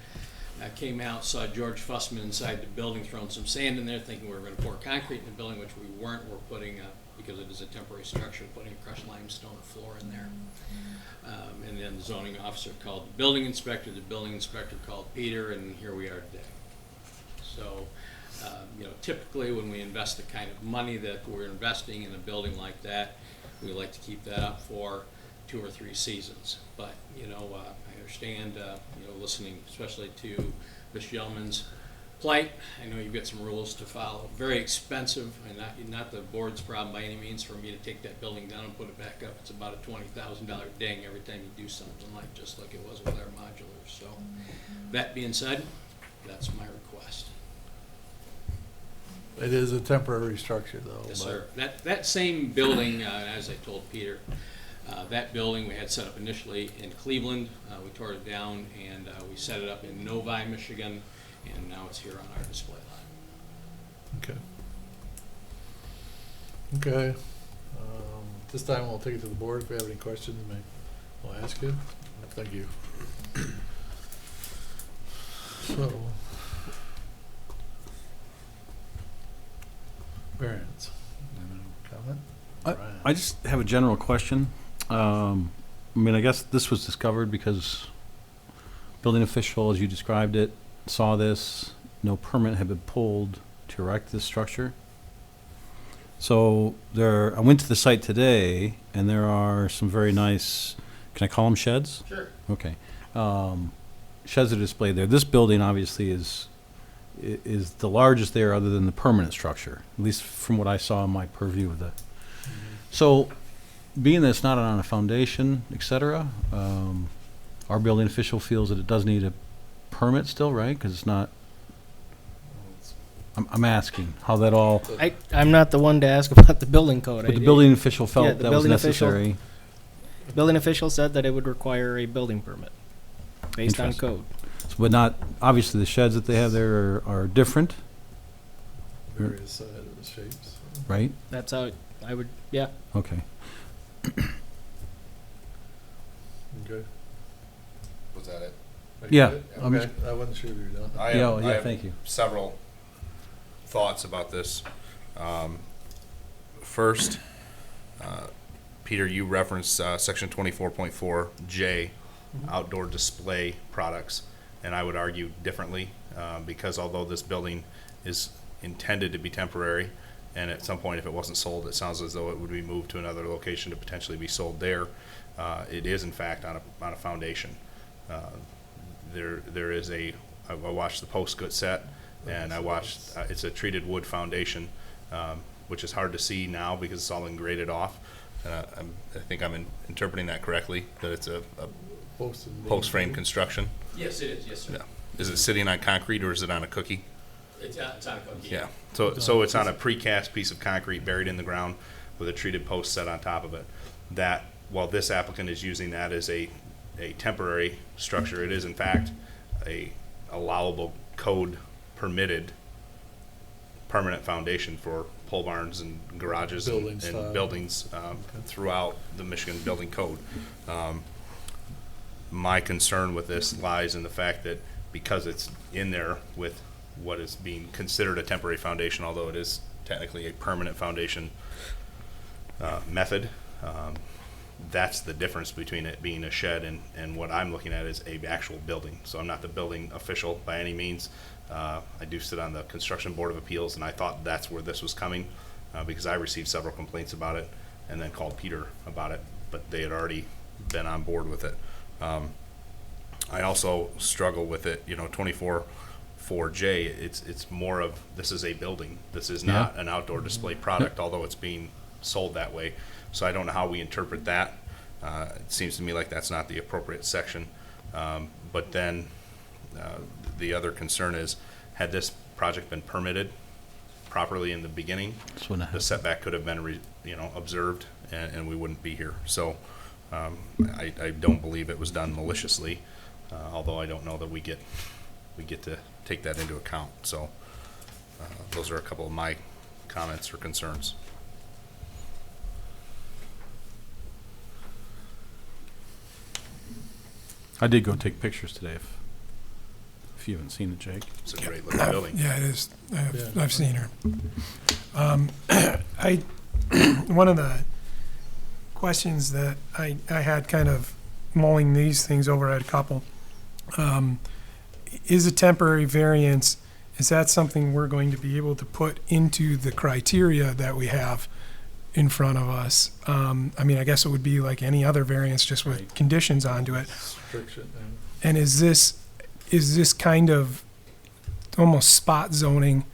came out, saw George Fussman inside the building throwing some sand in there, thinking we were going to pour concrete in the building, which we weren't. We're putting, because it is a temporary structure, putting a crushed limestone floor in there. And then the zoning officer called the building inspector called Peter, and here we are today. So, typically when we invest the kind of money that we're investing in a building like that, we like to keep that up for 2 or 3 seasons. But, I understand, listening especially to Ms. Yeoman's plight. I know you've got some rules to follow. Very expensive, and not the board's problem by any means for me to take that building down and put it back up. It's about a $20,000 ding every time you do something just like it was with our modulars. So, that being said, that's my request. It is a temporary structure, though. Yes, sir. That same building, as I told Peter, that building we had set up initially in Cleveland. We tore it down and we set it up in Novi, Michigan, and now it's here on our display lot. Okay. This time we'll take it to the board. If we have any questions, we'll ask you. Thank you. So. Variance. Comment? Brian? I just have a general question. I mean, I guess this was discovered because building official, as you described it, saw this, no permit had been pulled to erect this structure. So I went to the site today, and there are some very nice, can I call them sheds? Sure. Okay. Sheds are displayed there. This building obviously is the largest there other than the permanent structure, at least from what I saw in my purview of the. So, being that it's not on a foundation, et cetera, our building official feels that it does need a permit still, right? Because it's not, I'm asking how that all, I'm not the one to ask about the building code. but the building official Yeah, felt the that was building official- necessary. Building official said that it would require a building permit based on Interesting. code. But not, obviously the sheds that they have there are different, Various shapes. right? That's how I would, yeah. Okay. Okay. Was that it? Yeah, Okay, I wasn't sure if you were done. Yeah, thank you. Several thoughts about this. First, Peter, you referenced section 24.4J, outdoor display products, and I would argue differently because although this building is intended to be temporary, and at some point if it wasn't sold, it sounds as though it would be moved to another location to potentially be sold there. It is in fact on a foundation. There is I watched the post get set, and I watched it's a treated wood foundation, which is hard to see now because it's all engraded off. I think I'm interpreting that correctly, that it's a post frame construction. Yes, it is, yes, sir. Yeah. Is it sitting on concrete or is it on a cookie? It's on a cookie. Yeah. So it's on a precast piece of concrete buried in the ground with a treated post set on top of it. That while this applicant is using that as a temporary structure, it is in fact a allowable code permitted permanent foundation for pole barns and garages Building style. and buildings throughout the Michigan Building Code. My concern with this lies in the fact that because it's in there with what is being considered a temporary foundation, although it is technically a permanent foundation method, that's the difference between it being a shed and what I'm looking at is a actual building. So I'm not the building official by any means. I do sit on the Construction Board of Appeals, and I thought that's where this was coming because I received several complaints about it and then called Peter about it, but they had already been on board with it. I also struggle with it, 24.4J, it's more of, this is a building. This is not an outdoor display product, although it's being sold that way. So I don't know how we interpret that. It seems to me like that's not the appropriate section. But then the other concern is, had this project been permitted properly in the beginning, the setback could have been observed and we wouldn't be here. So I don't believe it was done maliciously, although I don't know that we get to take that into account. So those are a couple of my comments or concerns. I did go take pictures today, if you haven't seen it, Jake. It's a great looking building. Yeah, it is. I've seen her. One of the questions that I had kind of mulling these things over, I had a couple. Is a temporary variance, is that something we're going to be able to put into the criteria that we have in front of us? I guess it would be like any other variance, just with conditions onto it. Restriction. And is this kind of almost spot zoning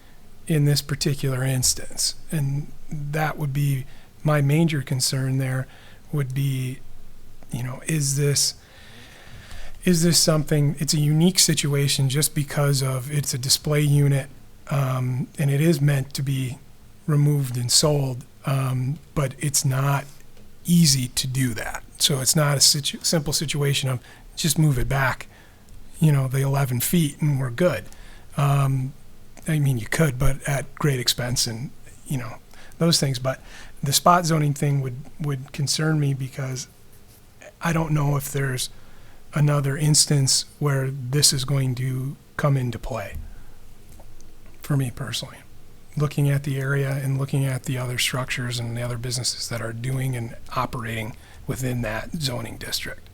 in this particular instance? And that would be my major concern there, would be, is this something, it's a unique situation just because of it's a display unit, and it is meant to be removed and sold, but it's not easy to do that. So it's not a simple situation of just move it back, the 11 feet and we're good. You could, but at great expense and, those things. But the spot zoning thing would concern me because I don't know if there's another instance where this is going to come into play, for me personally. Looking at the area and looking at the other structures and the other businesses that are doing and operating within that zoning district.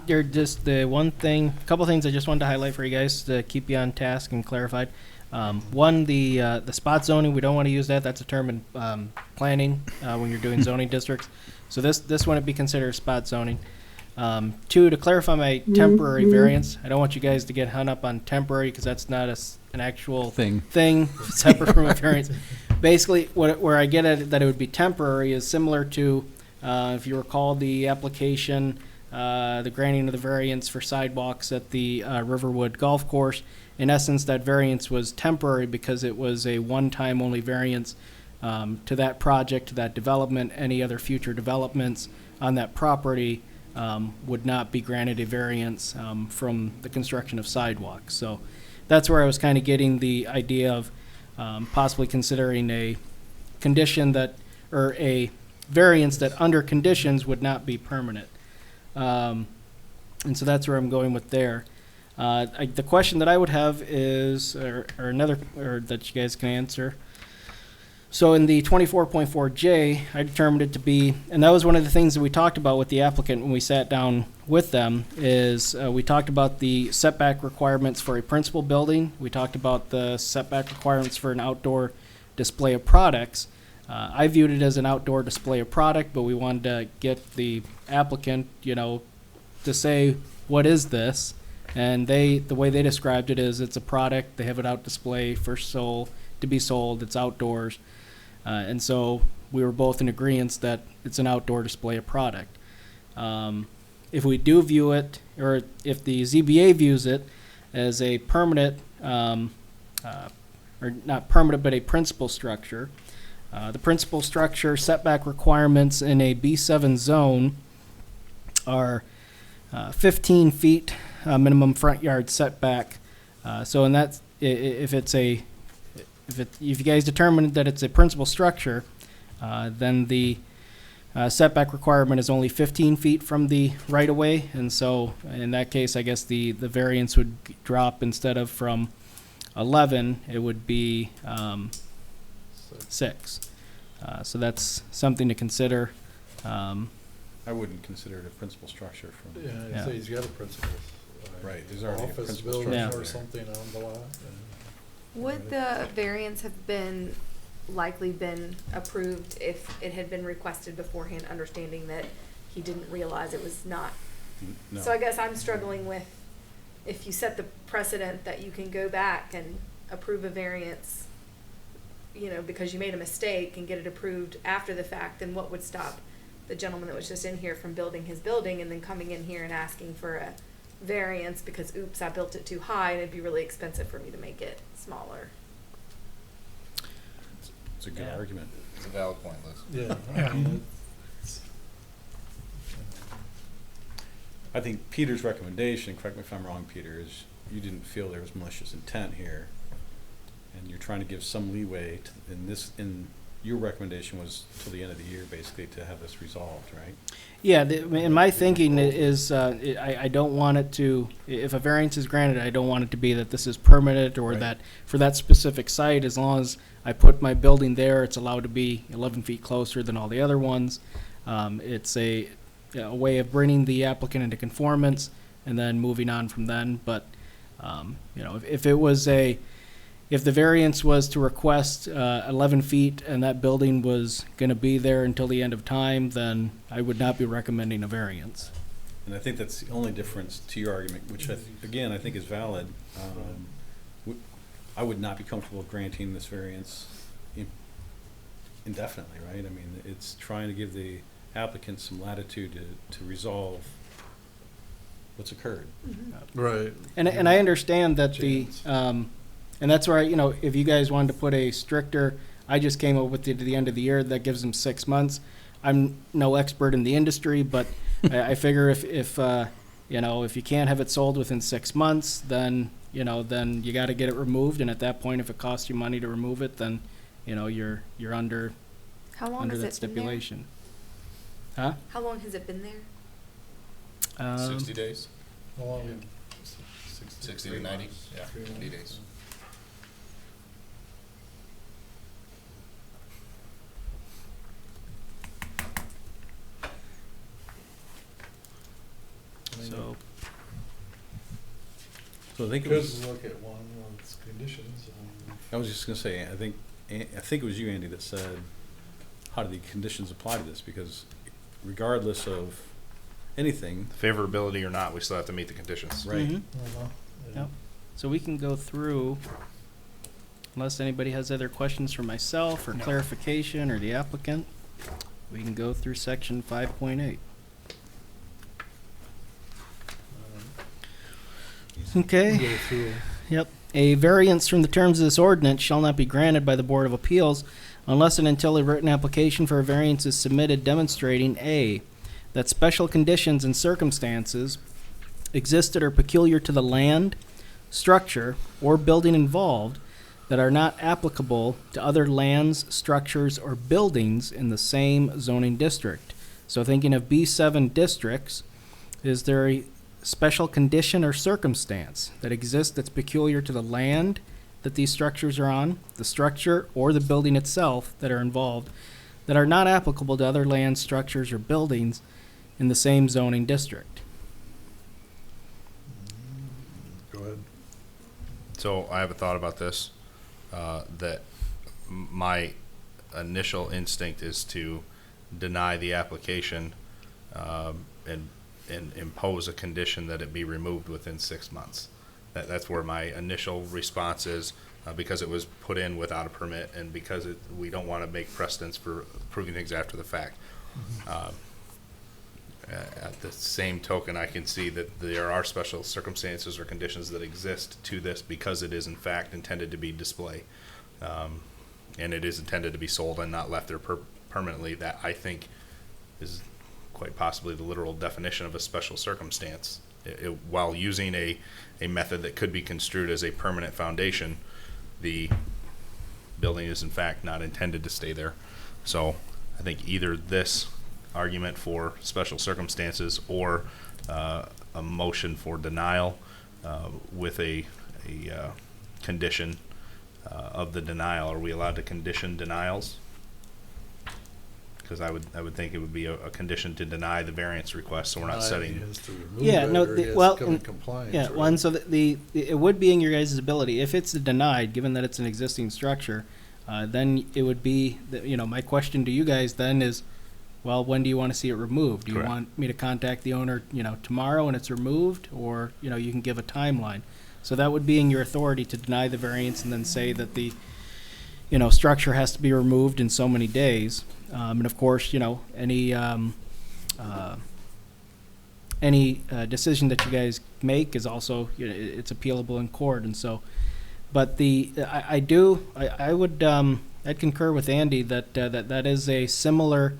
Just the one thing, a couple things I just wanted to highlight for you guys to keep you on task and clarified. One, the spot zoning, we don't want to use that. That's a term in planning when you're doing zoning districts. So this wouldn't be considered spot zoning. Two, to clarify my temporary variance, I don't want you guys to get hung up on temporary because that's not an actual Thing. separate from a variance. Basically, where I get at it that it would be temporary is similar to, if you recall the application, the granting of the variance for sidewalks at the Riverwood Golf Course. In essence, that variance was temporary because it was a one-time only variance to that project, to that development. Any other future developments on that property would not be granted a variance from the construction of sidewalks. So that's where I was kind of getting the idea of possibly considering a condition that, or a variance that under conditions would not be permanent. And so that's where I'm going with there. The question that I would have is, or that you guys can answer. So in the 24.4J, I determined it to be, and that was one of the things that we talked about with the applicant when we sat down with them, is we talked about the setback requirements for a principal building. We talked about the setback requirements for an outdoor display of products. I viewed it as an outdoor display of product, but we wanted to get the applicant, to say, what is this? And the way they described it is it's a product, they have it out display to be sold, it's outdoors. And so we were both in agreement that it's an outdoor display of product. If we do view it, or if the ZBA views it as a permanent, or not permanent, but a principal structure, the principal structure setback requirements in a B7 zone are 15 feet minimum front yard setback. So in that, if you guys determine that it's a principal structure, then the setback requirement is only 15 feet from the right of way, and so in that case, I guess the variance would drop, instead of from 11, it would be 6. So that's something to consider. I wouldn't consider it a principal structure from. Yeah, I'd Yeah. say he's got a principal. Right, there's already a Office principal building structure or there. something on the lot. Would the variance have been likely been approved if it had been requested beforehand, understanding that he didn't realize it was not? No. So I guess I'm struggling with, if you set the precedent that you can go back and approve a variance, because you made a mistake, and get it approved after the fact, then what would stop the gentleman that was just in here from building his building and then coming in here and asking for a variance because, oops, I built it too high and it'd be really expensive for me to make it smaller? It's a good Yeah. argument. It's a valid point, Liz. Yeah. Yeah. I think Peter's recommendation, correct me if I'm wrong, Peter, is you didn't feel there was malicious intent here, and you're trying to give some leeway in your recommendation was till the end of the year, basically, to have this resolved, right? Yeah, and my thinking is, I don't want it to, if a variance is granted, I don't want it to be that this is permanent, or Right. that for that specific site, as long as I put my building there, it's allowed to be 11 feet closer than all the other ones. It's a way of bringing the applicant into conformance and then moving on from then. But, if the variance was to request 11 feet and that building was going to be there until the end of time, then I would not be recommending a variance. And I think that's the only difference to your argument, which I think is valid. I would not be comfortable granting this variance indefinitely, right? I mean, it's trying to give the applicant some latitude to resolve what's occurred. Right. And I understand that Chance. and that's where, if you guys wanted to put a stricter, I just came up with to the end of the year, that gives them 6 months. I'm no expert in the industry, but I figure if you can't have it sold within 6 months, then, then you gotta get it removed, and at that point, if it costs you money to remove it, then, you're under, How long under has that it been there? stipulation. Huh? How long has it been there? 60 days, How long? 60 to 90, yeah, 90 days. So, So I think it Could was, look at one of its conditions. I was just gonna say, I think it was you, Andy, that said, how do the conditions apply to this? Because regardless of anything, Favorability or not, we still have to meet the conditions. right? Mhm. Yep. So we can go through, unless anybody has other questions for myself or clarification or the applicant, we can go through section 5.8. Okay. Go through. Yep. A variance from the terms of this ordinance shall not be granted by the Board of Appeals unless and until a written application for a variance is submitted demonstrating A, that special conditions and circumstances existed or peculiar to the land, structure, or building involved that are not applicable to other lands, structures, or buildings in the same zoning district. So thinking of B7 districts, is there a special condition or circumstance that exists that's peculiar to the land that these structures are on, the structure or the building itself that are involved, that are not applicable to other lands, structures, or buildings in the same zoning district? Go ahead. So I have a thought about this, that my initial instinct is to deny the application, and impose a condition that it be removed within 6 months. That's where my initial response is, because it was put in without a permit, and because we don't want to make precedents for approving things after the fact. At the same token, I can see that there are special circumstances or conditions that exist to this because it is in fact intended to be display. And it is intended to be sold and not left there permanently. That, I think, is quite possibly the literal definition of a special circumstance. While using a method that could be construed as a permanent foundation, the building is in fact not intended to stay there. So I think either this argument for special circumstances or a motion for denial with a condition of the denial. Are we allowed to condition denials? Because I would think it would be a condition to deny the variance request, so we're not setting. He has to remove Yeah, it, no, or he has to well, come in and- compliance, Yeah, right? one, so it would be in your guys' ability, if it's denied, given that it's an existing structure, then it would be, my question to you guys then is, well, when do you want to see it removed? Do you Correct. want me to contact the owner, tomorrow and it's removed, or, you can give a timeline? So that would be in your authority to deny the variance and then say that the, structure has to be removed in so many days. And of course, any decision that you guys make is also, it's appealable in court, and so, but I'd concur with Andy that is a similar,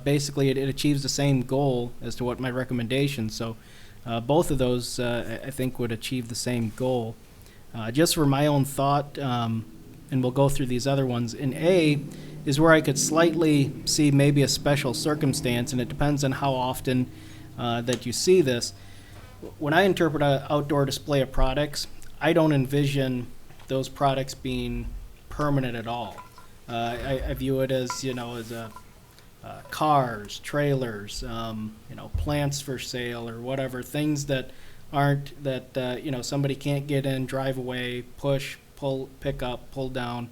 basically it achieves the same goal as to what my recommendation, so both of those, I think would achieve the same goal. Just for my own thought, and we'll go through these other ones, in A is where I could slightly see maybe a special circumstance, and it depends on how often that you see this. When I interpret an outdoor display of products, I don't envision those products being permanent at all. I view it as, cars, trailers, plants for sale or whatever, things that aren't, that, somebody can't get in, drive away, push, pull, pick up, pull down.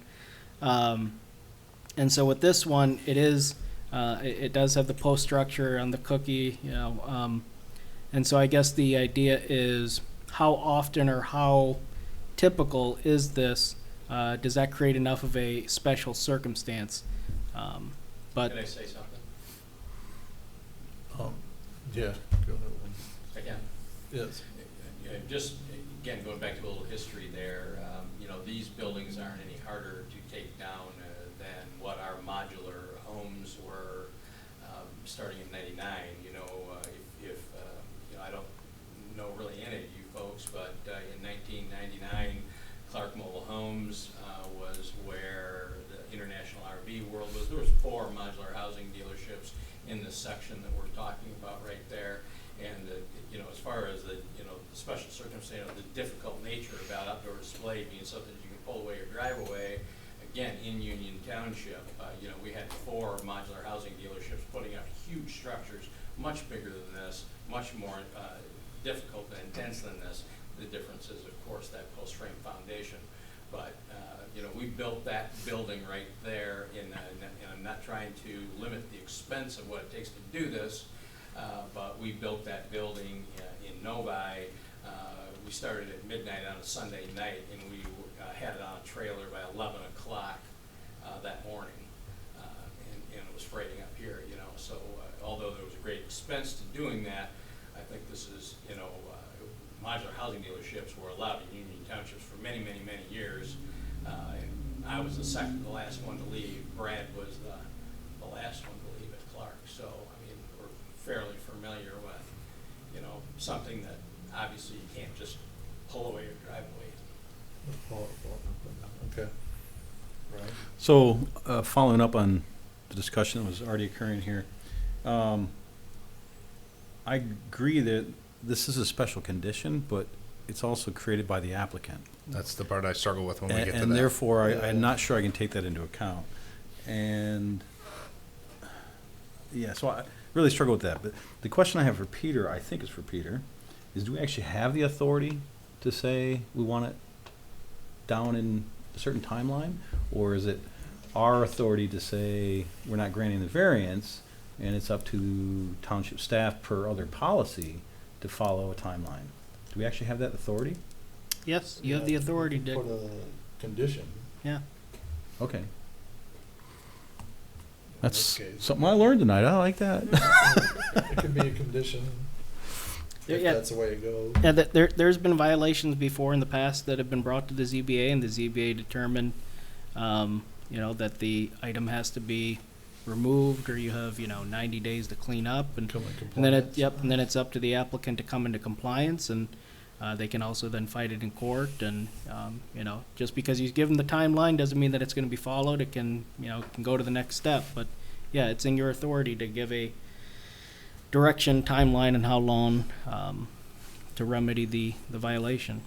And so with this one, it is, it does have the post structure on the cookie, and so I guess the idea is how often or how typical is this? Does that create enough of a special circumstance? But Can I say something? Yeah, go ahead. Again, Yes. just, again, going back to a little history there, these buildings aren't any harder to take down than what our modular homes were starting in '99. If I don't know really any of you folks, but in 1999, 4 modular housing dealerships in this section that we're talking about right there. And, as far as the special circumstance, the difficult nature about outdoor display being something you can pull away or drive away, again, in Union Township, we had 4 modular housing dealerships putting up huge structures, much bigger than this, much more difficult and intense than this. The difference is, of course, that post-frame foundation. But, we built that building right there, and I'm not trying to limit the expense of what it takes to do this, but we built that building in Novi. We started at midnight on a Sunday night, and we had it on a trailer by 11 o'clock that morning, and it was freighting up here, So although there was a great expense to doing that, I think this is, modular housing dealerships were allowed in Union Townships for many, many, many years. And I was the last one to leave. Brad was the last one to leave at Clark. So, we're fairly familiar with, something that obviously you can't just pull away or drive away. Okay. Right. So, following up on the discussion that was already occurring here, I agree that this is a special condition, but it's also created by the applicant. That's the part I struggle with when we get to that. And therefore, I'm not sure I can take that into account. And, yeah, so I really struggle with that. But the question I have for Peter, I think is for Peter, is do we actually have the authority to say we want it down in a certain timeline? Or is it our authority to say we're not granting the variance, and it's up to township staff per other policy to follow a timeline? Do we actually have that authority? Yes, you have the authority to, Put a condition. yeah. Okay. In That's this case. something I learned tonight. I like that. It could be a condition, if Yeah. that's the way it goes. Yeah, there's been violations before in the past that have been brought to the ZBA, and the ZBA determined, that the item has to be removed, or you have, 90 days to clean up, and Come in then compliance. and then it's up to the applicant to come into compliance, and they can also then fight it in court, and, just because you give them the timeline doesn't mean that it's gonna be followed. It can, can go to the next step, but, yeah, it's in your authority to give a direction, timeline, and how long, to remedy the violation.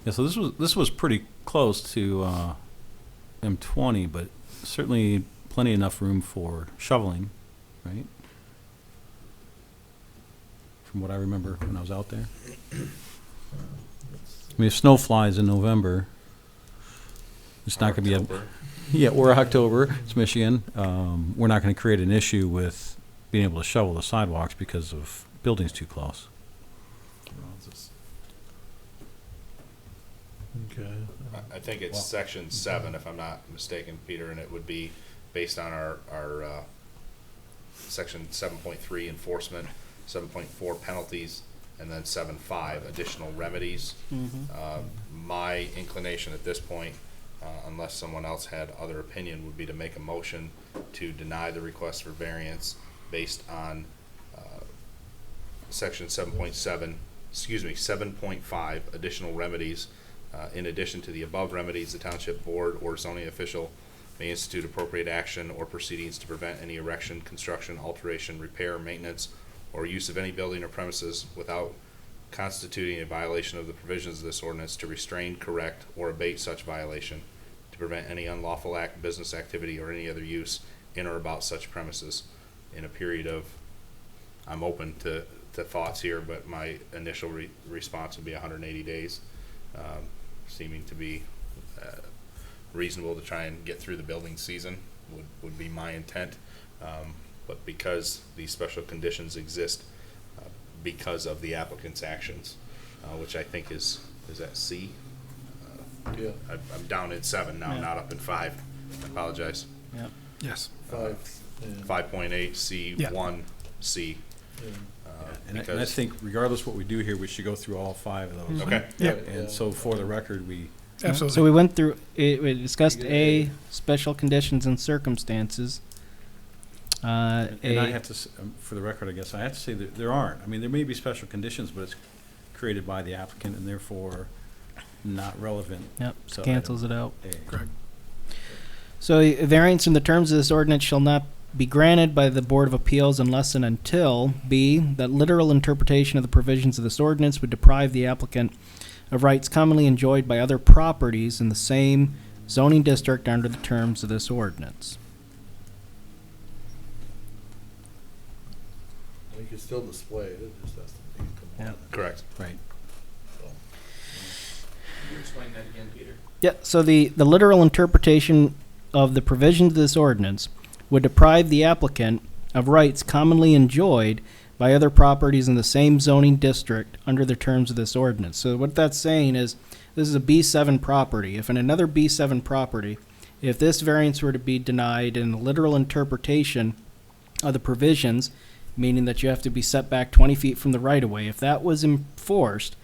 Yeah, so this was pretty close to M20, but certainly plenty enough room for shoveling, right? From what I remember when I was out there. I mean, if snow flies in November, it's not going to be October. or October. It's Michigan. We're not going to create an issue with being able to shovel the sidewalks because of buildings too close. Okay. I think it's section 7, if I'm not mistaken, Peter, and it would be based on our section 7.3 enforcement, 7.4 penalties, and then 7.5 additional remedies. My inclination at this point, unless someone else had other opinion, would be to make a motion to deny the request for variance based on section 7.5 additional remedies. In addition to the above remedies, the township board or zoning official may institute appropriate action or proceedings to prevent any erection, construction, alteration, repair, maintenance, or use of any building or premises without constituting a violation of the provisions of this ordinance, to restrain, correct, or abate such violation, to prevent any unlawful act, business activity, or any other use in or about such premises in a period of, I'm open to thoughts here, but my initial response would be 180 days. Seeming to be reasonable to try and get through the building season would be my intent. But because these special conditions exist because of the applicant's actions, which I think is at C? Yeah, I'm down in 7 now, Yeah. not up in 5. I apologize. Yep. Yes. 5. Yeah. 5.8 C Yeah. 1 C. Yeah. And I Because think regardless what we do here, we should go through all 5 of those. okay, Yeah. And so for the record, we, Absolutely. So we went through, we discussed A, special conditions and circumstances. and I A, have to, for the record, I guess, I have to say that there aren't. I mean, there may be special conditions, but it's created by the applicant and therefore not relevant. yep, So cancels it out. A. Correct. So a variance in the terms of this ordinance shall not be granted by the Board of Appeals unless and until, B, that literal interpretation of the provisions of this ordinance would deprive the applicant of rights commonly enjoyed by other properties in the same zoning district under the terms of this ordinance. You can still display it, it just has to be compliant. Correct. Right. So, Can you explain that again, Peter? Yeah, so the literal interpretation of the provisions of this ordinance would deprive the applicant of rights commonly enjoyed by other properties in the same zoning district under the terms of this ordinance. So what that's saying is, this is a B7 property. If in another B7 property, if this variance were to be denied in the literal interpretation of the provisions, meaning that you have to be set back 20 feet from the right-of-way, if that was enforced,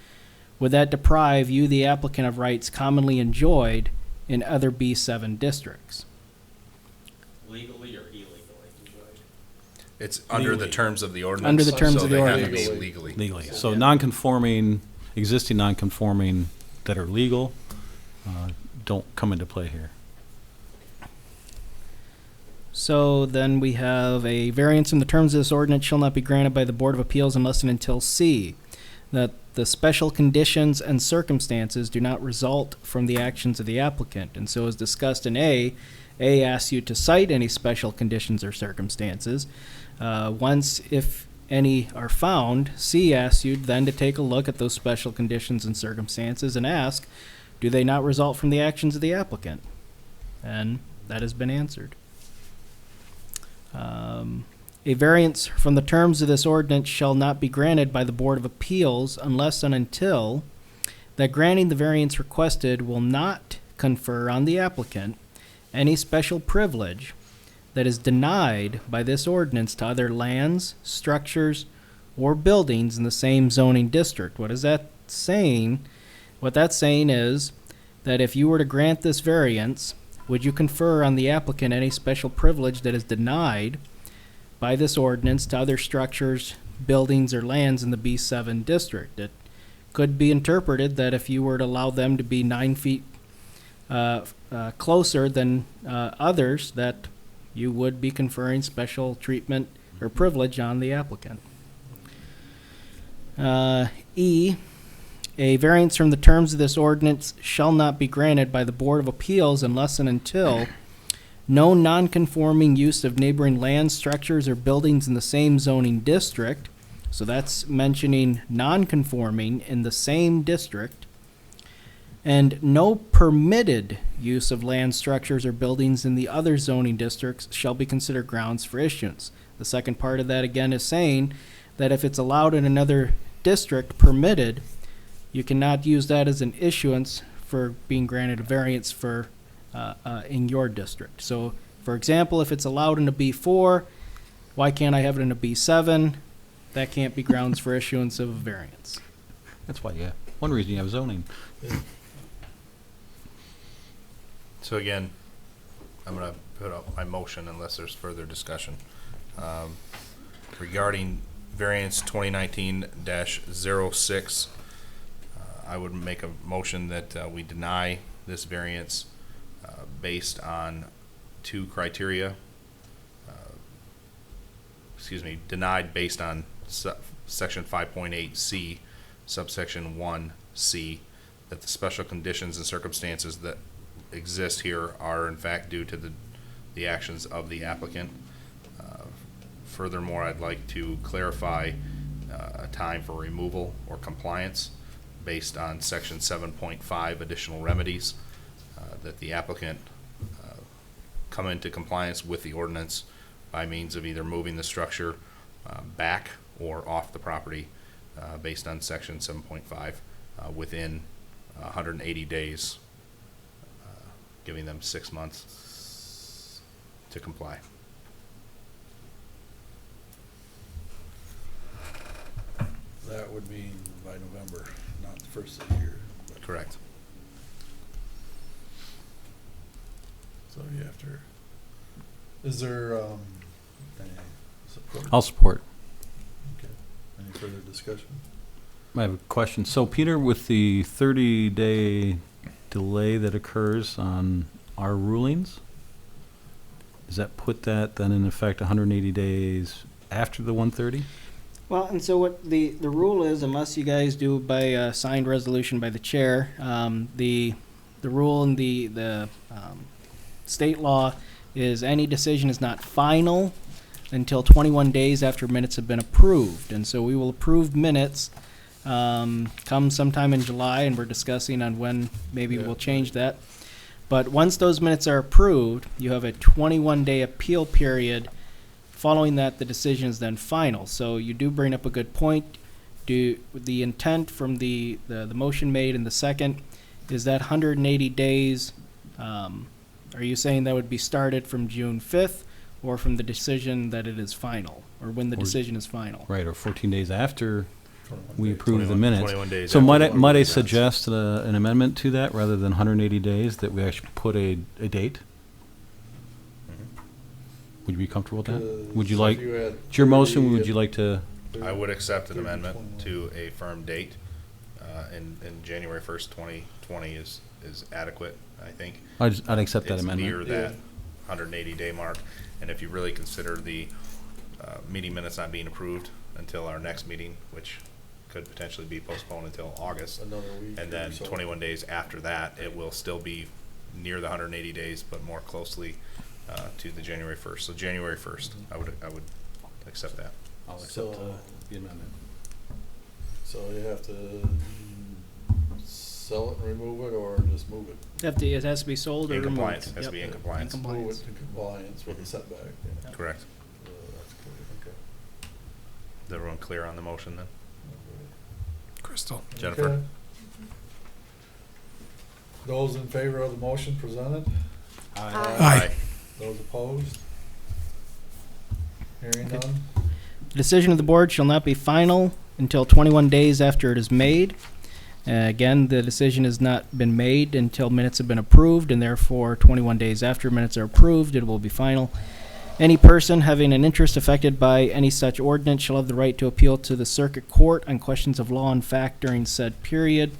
would that deprive you, the applicant, of rights commonly enjoyed in other B7 districts? Legally or illegally enjoyed? It's under the terms of the ordinance. Under the terms so of the they ordinance. have to be legally. Legally. So non-conforming, existing non-conforming that are legal don't come into play here. So then we have a variance in the terms of this ordinance shall not be granted by the Board of Appeals unless and until C, that the special conditions and circumstances do not result from the actions of the applicant. And so as discussed in A asks you to cite any special conditions or circumstances. Once, if any are found, C asks you then to take a look at those special conditions and circumstances and ask, do they not result from the actions of the applicant? And that has been answered. A variance from the terms of this ordinance shall not be granted by the Board of Appeals unless and until that granting the variance requested will not confer on the applicant any special privilege that is denied by this ordinance to other lands, structures, or buildings in the same zoning district. What is that saying? What that's saying is that if you were to grant this variance, would you confer on the applicant any special privilege that is denied by this ordinance to other structures, buildings, or lands in the B7 district? It could be interpreted that if you were to allow them to be 9 feet closer than others, that you would be conferring special treatment or privilege on the applicant. E, a variance from the terms of this ordinance shall not be granted by the Board of Appeals unless and until no non-conforming use of neighboring land, structures, or buildings in the same zoning district, so that's mentioning non-conforming in the same district, and no permitted use of land, structures, or buildings in the other zoning districts shall be considered grounds for issuance. The second part of that again is saying that if it's allowed in another district, permitted, you cannot use that as an issuance for being granted a variance for in your district. So, for example, if it's allowed in a B4, why can't I have it in a B7? That can't be grounds for issuance of a variance. That's why, yeah. One reason you have zoning. So again, I'm going to put up my motion unless there's further discussion. Regarding variance 2019-06, I would make a motion that we deny this variance based on two criteria. Denied based on section 5.8C, subsection 1C, that the special conditions and circumstances that exist here are in fact due to the actions of the applicant. Furthermore, I'd like to clarify a time for removal or compliance based on section 7.5 additional remedies, that the applicant come into compliance with the ordinance by means of either moving the structure back or off the property based on section 7.5 within 180 days, giving them 6 months to comply. that would mean by November, not the first of the year. But- Correct. So you have to, is there, any support? I'll support. Okay. Any further discussion? I have a question. So Peter, with the 30-day delay that occurs on our rulings, does that put that then in effect 180 days after the 130? Well, and so what the rule is, unless you guys do it by a signed resolution by the chair, the rule in the state law is any decision is not final until 21 days after minutes have been approved. And so we will approve minutes come sometime in July, and we're discussing on when maybe we'll change that. But once those minutes are approved, you have a 21-day appeal period. Following that, the decision is then final. So you do bring up a good point. The intent from the motion made in the second is that 180 days, are you saying that would be started from June 5th or from the decision that it is final, or when the Or- decision is final? Right, or 14 days after we 21 approve the 21 minutes. 21 days So after might the I approval. suggest an amendment to that rather than 180 days, that we actually put a date? Would you be comfortable with that? Would you So like, if had it's your motion, 30 would you like to, I would accept an 30, amendment 21. to a firm date, and January 1st, 2020 is adequate, I think. I'd accept that It's amendment. near that 180-day mark, and if you really consider the meeting minutes not being approved until our next meeting, which could potentially be postponed until August, Another week. and or then so. 21 days after that, it will still be near the 180 days, but more closely to the January 1st. So January 1st, I would accept that. I'll accept, the amendment. So you have to sell it and remove it, or just move it? It has to be sold or In removed. compliance, has to Yep. be in compliance. In Move compliance. it to compliance with the setback. Yeah. Correct. That's good, Is everyone clear on the motion then? Crystal. okay. Jennifer? Okay. Those in favor of the motion presented? Aye. Those opposed? Hearing Okay. none? The decision of the board shall not be final until 21 days after it is made. Again, the decision has not been made until minutes have been approved, and therefore 21 days after minutes are approved, it will be final. Any person having an interest affected by any such ordinance shall have the right to appeal to the circuit court on questions of law and fact during said period.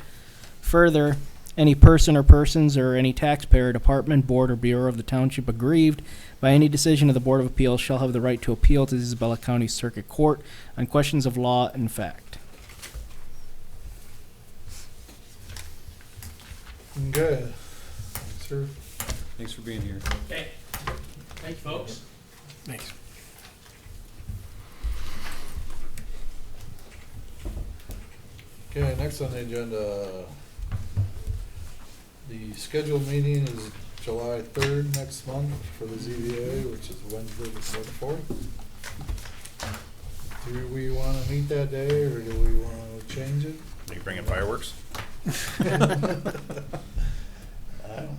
Further, any person or persons or any taxpayer, department, board, or bureau of the township aggrieved by any decision of the Board of Appeals shall have the right to appeal to the Isabella County Circuit Court on questions of law and fact. Okay. Sir, Thanks for being here. Okay, thank you, folks. Thanks. okay, next on the agenda, the scheduled meeting is July 3rd next month for the ZBA, which is Wednesday the 4th. Do we want to meet that day, or do we want to change it? Are you bringing fireworks?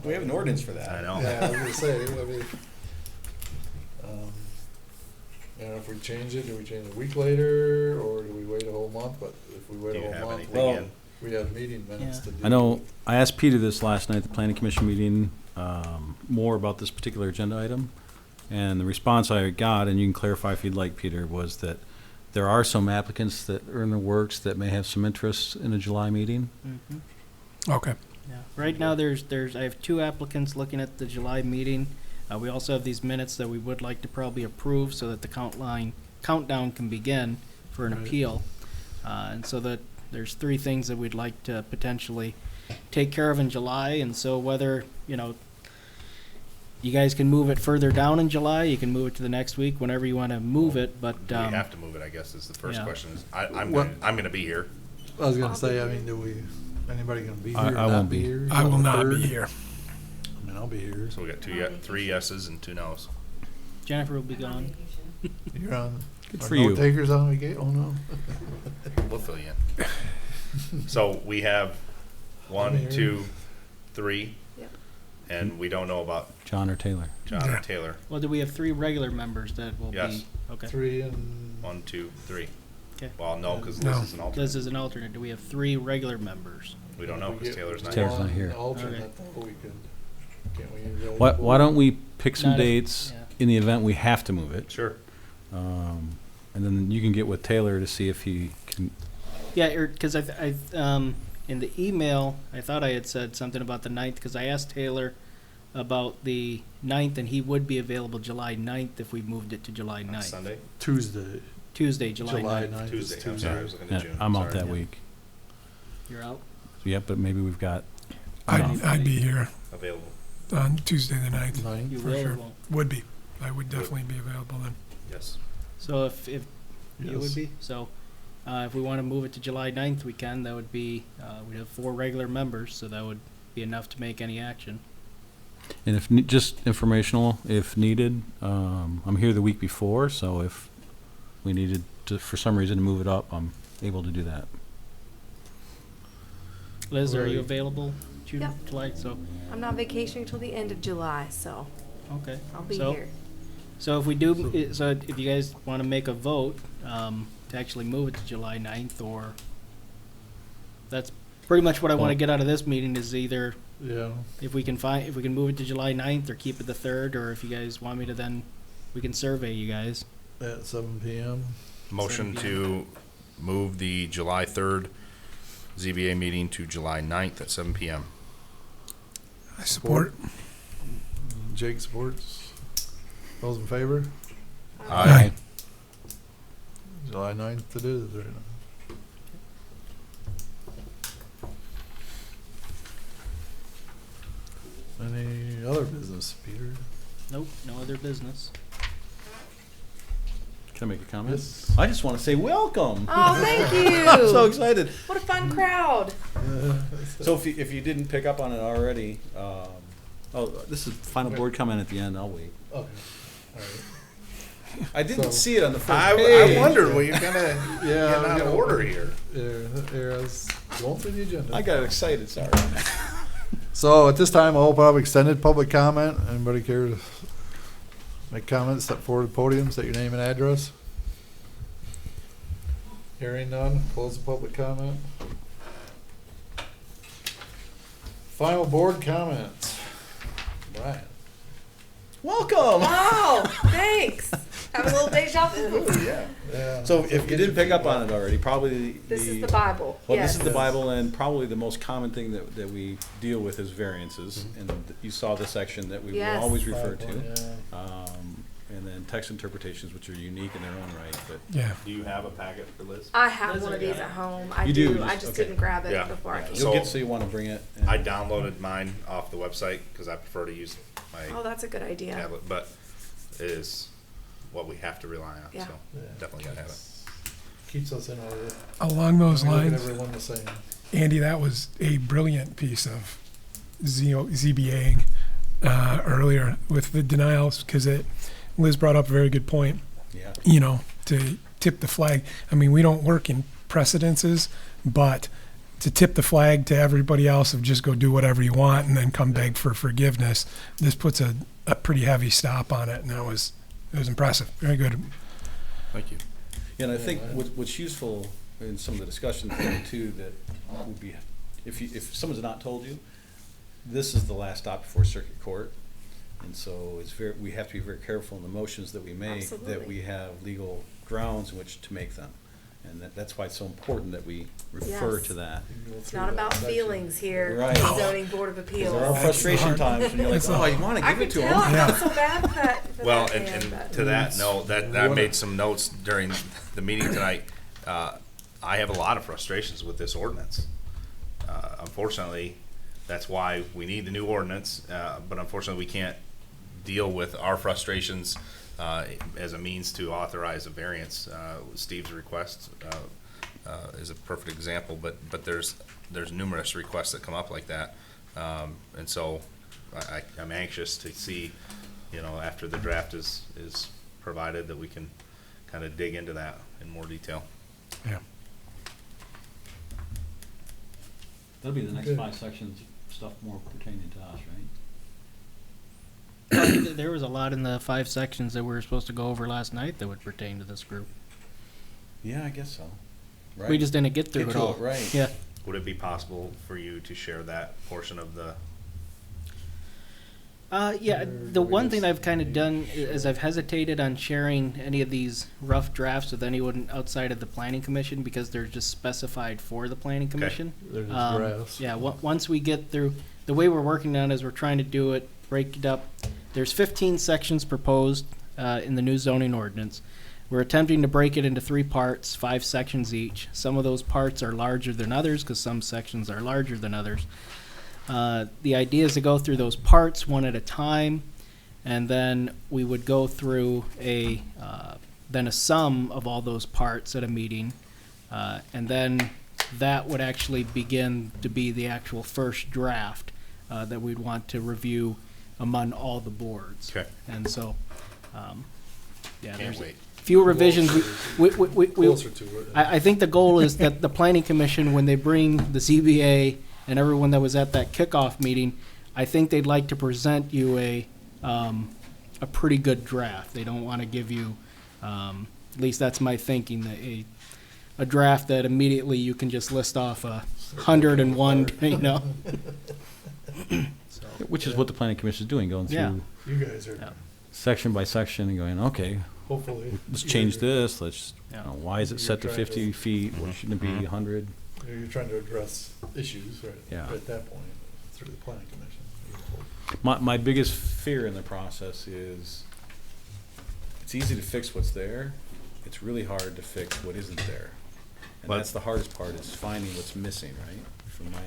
We have an ordinance for that. I know. Yeah, I was gonna say, I mean, if we change it, do we change it a week later, or do we wait a whole month? But if we Do wait you a have whole month, anything in? we have meeting minutes Yeah. to do. I know, I asked Peter this last night at the planning commission meeting, more about this particular agenda item. And the response I got, and you can clarify if you'd like, Peter, was that there are some applicants that are in the works that may have some interest in a July meeting. Okay. Yeah. Right now, I have 2 applicants looking at the July meeting. We also have these minutes that we would like to probably approve so that the countdown can begin for an Right. appeal. And so that there's 3 things that we'd like to potentially take care of in July. And so whether, you guys can move it further down in July, you can move it to the next week, whenever you want to move it, but. Do we have to move it, I guess, is the first yeah. question. I'm What- gonna be here. I was gonna say, I mean, anybody gonna be here? I or not won't be. here? I will On the not be 3rd? here. I mean, I'll be here. So we got 3 yeses and 2 nos. Jennifer will be gone. You're on. Good are for no you. takers on vacation? Oh, no. We'll fill you in. So we have I'm 1, here. 2, 3, Yep. and we don't know about John or Taylor? John Yeah. or Taylor. Well, do we have 3 regular members that will be? Yes. Okay. 3 and. 1, 2, 3. Okay. Well, no, because No. this is an alternate. This is an alternate. Do we have 3 regular members? We don't know We because get Taylor's not Taylor's here. not here. one Alternate, Okay. though, we could, can't we? really Why don't vote? we pick some Not if- dates yeah. in the event we have to move it? Sure. And then you can get with Taylor to see if he can, Yeah, because in the email, I thought I had said something about the 9th, because I asked Taylor about the 9th, and he would be available July 9th if we moved it to July 9th. Sunday, Tuesday, Tuesday, July 9th. 9th. is Tuesday, I'm sorry, I was looking at Yeah, June. I'm out Sorry. that week. You're out? Yeah, but maybe we've got, I'd be here Available. on Tuesday the 9th. 9th. You For will or sure. won't? Would be. I would definitely be available then. Yes. So if you Yes. would be, so if we want to move it to July 9th, we can. That would be, we'd have 4 regular members, so that would be enough to make any action. and if, just informational, if needed, I'm here the week before, so if we needed to, for some reason, to move it up, I'm able to do that. Liz, are you Right. available June, Yep. July? So, I'm not vacationing till the end of July, so okay. I'll be So- here. So if we do, so if you guys want to make a vote to actually move it to July 9th, or that's pretty much what I want to Well- get out of this meeting is either Yeah, if we can move it to July 9th or keep it the 3rd, or if you guys want me to then, we can survey you guys. at 7 PM. Motion to move the July 3rd ZBA meeting to July 9th at 7 PM. I support. Jake supports. Those in favor? Aye. July 9th it is right now. Any other business, Peter? Nope, no other business. Can I make a comment? Yes. I just want to say welcome. Oh, thank you. I'm so excited. What a fun crowd. So if you didn't pick up on it already, this is final board comment at the end. I'll wait. Okay, all right. I didn't So- see it on the first I page. wondered, well, you're gonna Yeah, get we out of gotta- order here. Yeah, I was going through the agenda. I got excited. Sorry. So at this time, I'll open up extended public comment. Anybody care to make comments, step forward to the podium, state your name and address? Hearing none, close the public comment. Final board comments. Brian. Welcome. Oh, thanks. Have a little deja vu. Yeah. So if you didn't pick up on it already, probably This is the Bible. Well, Yes. this is the Bible, and probably the most common thing that we deal with is variances, and you saw the section that we will Yes. always refer to. Yeah. And then text interpretations, which are unique in their own right, but Yeah. Do you have a packet for Liz? I have Liz, one of are you- these at home. I You do. do, I just- just okay. didn't grab it Yeah. before I Yeah. came. you'll So- get so you want to bring it. and- I downloaded mine off the website because I prefer to use Oh, my that's a good idea. tablet, but it is what we have to rely on, Yeah. so Yeah. definitely gotta have it. Keeps us in order. Along those We look at lines, everyone the same. Andy, that was a brilliant piece of ZBAing earlier with the denials, because Liz brought up a very good point. Yeah. To tip the flag. I mean, we don't work in precedences, but to tip the flag to everybody else of just go do whatever you want and then come beg for forgiveness, this puts a pretty heavy stop on it, and it was impressive. Very good. Thank you. Yeah, and I think what's useful in some of the discussions too, that would be, if someone's not told you, this is the last stop before circuit court. And so we have to be very careful in the motions that we make, that Absolutely. we have legal grounds in which to make them. And that's why it's so important that we refer Yes. to that. It's not about feelings here. Right. The zoning board of 'Cause appeals. there are That's frustration hard. times when you're like, That's oh, hard. you want to I give could it to tell. them. I feel so bad for that. For Well, that man, and but- to that note, that I made some notes during the meeting tonight. I have a lot of frustrations with this ordinance. Unfortunately, that's why we need the new ordinance, but unfortunately, we can't deal with our frustrations as a means to authorize a variance. Steve's request is a perfect example, but there's numerous requests that come up like that. And so I'm anxious to see, after the draft is provided, that we can kind of dig into that in more detail. Yeah. That'll be the next Okay. 5 sections, stuff more pertaining to us, right? There was a lot in the 5 sections that we were supposed to go over last night that would pertain to this group. Yeah, I guess so. Right. We just didn't get through Get it to all. it, right. Yeah. Would it be possible for you to share that portion of the? Yeah, the one thing I've kind of done is I've hesitated on sharing any of these rough drafts with anyone outside of the planning commission because they're just specified for the planning commission. They're just drafts. Yeah, once we get through, the way we're working on it is we're trying to do it break it up. There's 15 sections proposed in the new zoning ordinance. We're attempting to break it into 3 parts, 5 sections each. Some of those parts are larger than others because some sections are larger than others. The idea is to go through those parts one at a time, and then we would go through then a sum of all those parts at a meeting, and then that would actually begin to be the actual first draft that we'd want to review among all the boards. Okay. And so, yeah, Can't there's wait. a few revisions. We Closer to it. I think the goal is that the planning commission, when they bring the ZBA and everyone that was at that kickoff meeting, I think they'd like to present you a pretty good draft. They don't want to give you, at least that's my thinking, that a draft that immediately you can just list off 101, you know. So, Which is what the planning commission is doing, going Yeah. through You guys are Yeah. section by section and going, okay, hopefully. let's change this, let's, Yeah. why is it set to You're trying to- 50 feet, why shouldn't it be 100? You're trying to address issues right Yeah. at that point through the planning commission. My biggest fear in the process is, it's easy to fix what's there, it's really hard to fix what isn't there. And But- that's the hardest part, is finding what's missing, right? From my,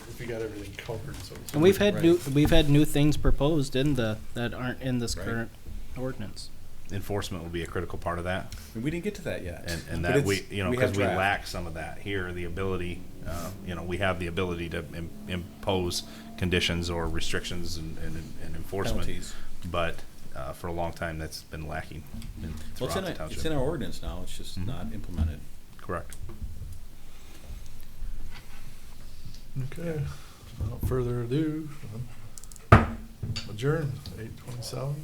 If you got everything covered, so to speak. and we've had Right. we've had new things proposed that aren't in this Right. current ordinance. Enforcement will be a critical part of that. we didn't get to that yet. And But that it's- we, have because we draft. lack some of that here, the ability, we have the ability to impose conditions or restrictions and enforcement. Penalties. But for a long time, that's been lacking Well, throughout the it's township. in our ordinance now, it's just Mhm. not implemented. Correct. Okay, without further ado, adjourn, 8:27.